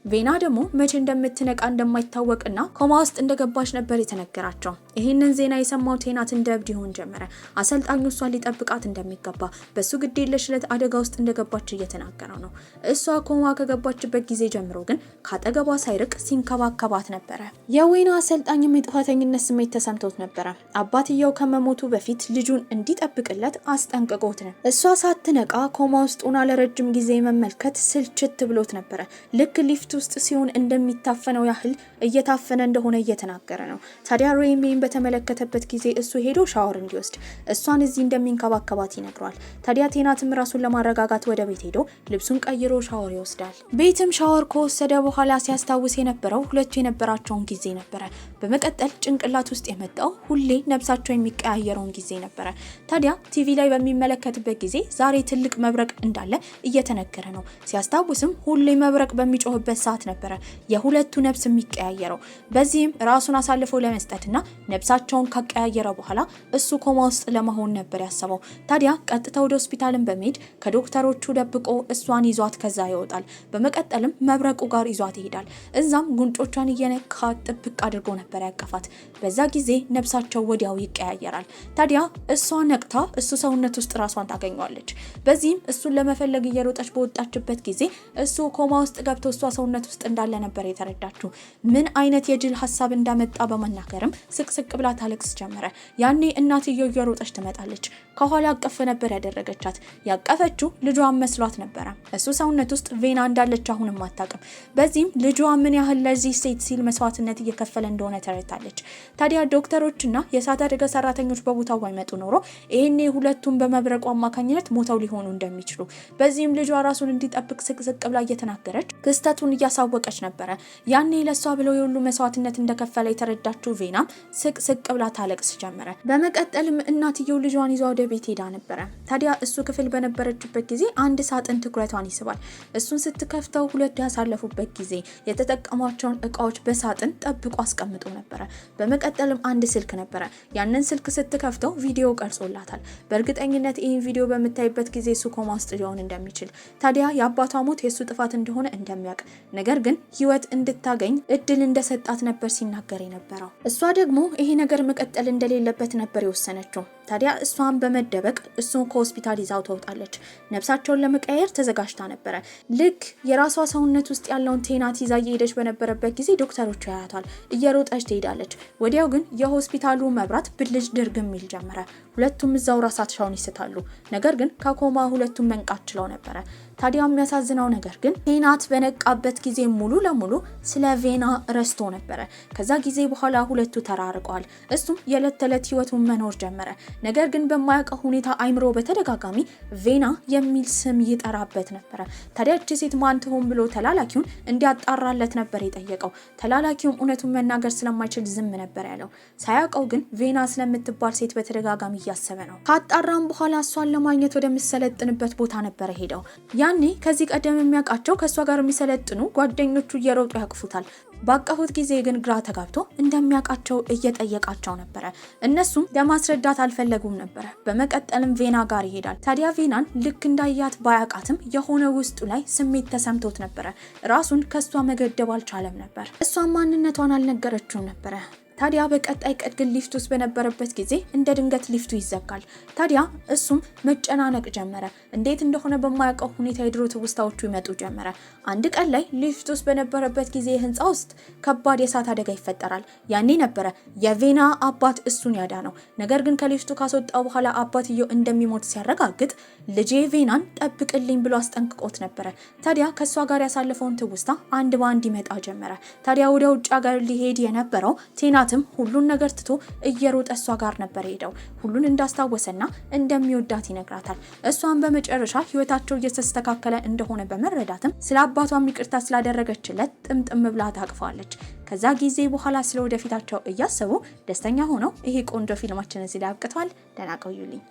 ቬና ደግሞ መቼ እንደምትነቃ እንደማይታወቅና ኮማ ውስጥ እንደገባች ነበር የተነገራቸው። ይህንን ዜና የሰማው ቴናት እንደ እብድ ይሆን ጀመረ። አሰልጣኙ እሷን ሊጠብቃት እንደሚገባ በሱ ግዴለሽነት አደጋ ውስጥ እንደገባች እየተናገረው ነው። እሷ ኮማ ከገባችበት ጊዜ ጀምሮ ግን ካጠገቧ ሳይርቅ ሲንከባከባት ነበረ። የዌና አሰልጣኝም የጥፋተኝነት ስሜት ተሰምቶት ነበረ። አባትየው ከመሞቱ በፊት ልጁን እንዲጠብቅለት አስጠንቅቆት ነው። እሷ ሳትነቃ ኮማ ውስጥ ሆና ለረጅም ጊዜ መመልከት ስልችት ብሎት ነበረ። ልክ ሊፍት ውስጥ ሲሆን እንደሚታፈነው ያህል እየታፈነ እንደሆነ እየተናገረ ነው። ታዲያ ሬይሜን በተመለከተበት ጊዜ እሱ ሄዶ ሻወር እንዲወስድ እሷን እዚህ እንደሚንከባከባት ይነግሯል። ታዲያ ቴናትም ራሱን ለማረጋጋት ወደ ቤት ሄዶ ልብሱን ቀይሮ ሻወር ይወስዳል። ቤትም ሻወር ከወሰደ በኋላ ሲያስታውስ የነበረው ሁለቱ የነበራቸውን ጊዜ ነበረ። በመቀጠል ጭንቅላት ውስጥ የመጣው ሁሌ ነብሳቸው የሚቀያየረውን ጊዜ ነበረ። ታዲያ ቲቪ ላይ በሚመለከትበት ጊዜ ዛሬ ትልቅ መብረቅ እንዳለ እየተነገረ ነው። ሲያስታውስም ሁሌ መብረቅ በሚጮህበት ሰዓት ነበረ የሁለቱ ነብስ የሚቀያየረው። በዚህም ራሱን አሳልፎ ለመስጠትና ነብሳቸውን ካቀያየረ በኋላ እሱ ኮማ ውስጥ ለመሆን ነበር ያሰበው። ታዲያ ቀጥታ ወደ ሆስፒታልን በመሄድ ከዶክተሮቹ ደብቆ እሷን ይዟት ከዛ ይወጣል። በመቀጠልም መብረቁ ጋር ይዟት ይሄዳል። እዛም ጉንጮቿን እየነካ ጥብቅ አድርጎ ነበር ያቀፋት። በዛ ጊዜ ነብሳቸው ወዲያው ይቀያየራል። ታዲያ እሷ ነቅታ እሱ ሰውነት ውስጥ ራሷን ታገኘዋለች። በዚህም እሱን ለመፈለግ እየሮጠች በወጣችበት ጊዜ እሱ ኮማ ውስጥ ገብቶ እሷ ሰውነት ውስጥ እንዳለ ነበር የተረዳችው። ምን አይነት የጅል ሀሳብ እንዳመጣ በመናገርም ስቅስቅ ብላ ታለቅስ ጀመረ። ያኔ እናትየው እየሮጠች ትመጣለች። ከኋላ አቀፍ ነበር ያደረገቻት። ያቀፈችው ልጇን መስሏት ነበረ። እሱ ሰውነት ውስጥ ቬና እንዳለች አሁንም አታውቅም። በዚህም ልጇ ምን ያህል ለዚህ ሴት ሲል መስዋዕትነት እየከፈለ እንደሆነ ተረድታለች። ታዲያ ዶክተሮችና የእሳት አደጋ ሰራተኞች በቦታው ባይመጡ ኖሮ ይሄኔ ሁለቱም በመብረቁ አማካኝነት ሞተው ሊሆኑ እንደሚችሉ፣ በዚህም ልጇ ራሱን እንዲጠብቅ ስቅስቅ ብላ እየተናገረች ክስተቱን እያሳወቀች ነበረ። ያኔ ለሷ ብለው የሁሉ መስዋዕትነት እንደከፈለ የተረዳችው ቬናም ስቅስቅ ብላ ታለቅስ ጀመረ። በመቀጠልም እናትየው ልጇን ይዟ ወደ ቤት ሄዳ ነበረ። ታዲያ እሱ ክፍል በነበረችበት ጊዜ አንድ ሳጥን ትኩረቷን ይስባል። እሱን ስትከፍተው ሁለቱ ያሳለፉበት ጊዜ የተጠቀሟቸውን እቃዎች በሳጥን ጠብቆ አስቀምጦ ነበረ። በመቀጠልም አንድ ስልክ ነበረ። ያንን ስልክ ስትከፍተው ቪዲዮ ቀርጾላታል። በእርግጠኝነት ይህን ቪዲዮ በምታይበት ጊዜ እሱ ኮማ ውስጥ ሊሆን እንደሚችል፣ ታዲያ የአባቷ ሞት የእሱ ጥፋት እንደሆነ እንደሚያውቅ፣ ነገር ግን ህይወት እንድታገኝ እድል እንደሰጣት ነበር ሲናገር የነበረው። እሷ ደግሞ ይሄ ነገር መቀጠል እንደሌለበት ነበር የወሰነችው። ታዲያ እሷን በመደበቅ እሱን ከሆስፒታል ይዛው ትወጣለች። ነብሳቸውን ለመቀየር ተዘጋጅታ ነበረ። ልክ የራሷ ሰውነት ውስጥ ያለውን ቴናት ይዛ እየሄደች በነበረበት ጊዜ ዶክተሮቹ ያያቷል። እየሮጠች ትሄዳለች። ወዲያው ግን የሆስፒታሉ መብራት ብልጭ ድርግም ይል ጀመረ። ሁለቱም እዛው ራሳቸውን ይስታሉ። ነገር ግን ከኮማ ሁለቱም መንቃት ችለው ነበረ። ታዲያ የሚያሳዝነው ነገር ግን ቴናት በነቃበት ጊዜ ሙሉ ለሙሉ ስለ ቬና ረስቶ ነበረ። ከዛ ጊዜ በኋላ ሁለቱ ተራርቀዋል። እሱም የዕለት ተዕለት ህይወቱን መኖር ጀመረ። ነገር ግን በማያውቀው ሁኔታ አይምሮ በተደጋጋሚ ቬና የሚል ስም ይጠራበት ነበረ። ታዲያ እቺ ሴት ማን ትሆን ብሎ ተላላኪውን እንዲያጣራለት ነበር የጠየቀው። ተላላኪውም እውነቱን መናገር ስለማይችል ዝም ነበር ያለው። ሳያውቀው ግን ቬና ስለምትባል ሴት በተደጋጋሚ እያሰበ ነው። ካጣራም በኋላ እሷን ለማግኘት ወደምትሰለጥንበት ቦታ ነበረ ሄደው። ያኔ ከዚህ ቀደም የሚያውቃቸው ከእሷ ጋር የሚሰለጥኑ ጓደኞቹ እየሮጡ ያቅፉታል። ባቀፉት ጊዜ ግን ግራ ተጋብቶ እንደሚያውቃቸው እየጠየቃቸው ነበረ። እነሱም ለማስረዳት አልፈለጉም ነበረ። በመቀጠልም ቬና ጋር ይሄዳል። ታዲያ ቬናን ልክ እንዳያት ባያውቃትም የሆነ ውስጡ ላይ ስሜት ተሰምቶት ነበረ። ራሱን ከሷ መገደብ አልቻለም ነበር። እሷን ማንነቷን አልነገረችውም ነበረ። ታዲያ በቀጣይ ቀን ግን ሊፍት ውስጥ በነበረበት ጊዜ እንደ ድንገት ሊፍቱ ይዘጋል። ታዲያ እሱም መጨናነቅ ጀመረ። እንዴት እንደሆነ በማያውቀው ሁኔታ የድሮ ትውስታዎቹ ይመጡ ጀመረ። አንድ ቀን ላይ ሊፍት ውስጥ በነበረበት ጊዜ ህንጻ ውስጥ ከባድ የእሳት አደጋ ይፈጠራል። ያኔ ነበረ የቬና አባት እሱን ያዳነው። ነገር ግን ከሊፍቱ ካስወጣው በኋላ አባትየው እንደሚሞት ሲያረጋግጥ ልጄ ቬናን ጠብቅልኝ ብሎ አስጠንቅቆት ነበረ። ታዲያ ከሷ ጋር ያሳለፈውን ትውስታ አንድ በአንድ ይመጣ ጀመረ። ታዲያ ወደ ውጭ ሀገር ሊሄድ የነበረው ቴናትም ሁሉን ነገር ትቶ እየሮጠ እሷ ጋር ነበር ሄደው ሁሉን እንዳስታወሰና እንደሚወዳት ይነግራታል። እሷን በመጨረሻ ህይወታቸው እየተስተካከለ እንደሆነ በመረዳትም ስለ አባቷም ይቅርታ ስላደረገችለት ጥምጥም ብላ ታቅፋለች። ከዛ ጊዜ በኋላ ስለ ወደፊታቸው እያሰቡ ደስተኛ ሆነው ይሄ ቆንጆ ፊልማችን እዚህ ላይ አብቅቷል። ደህና ቆዩልኝ።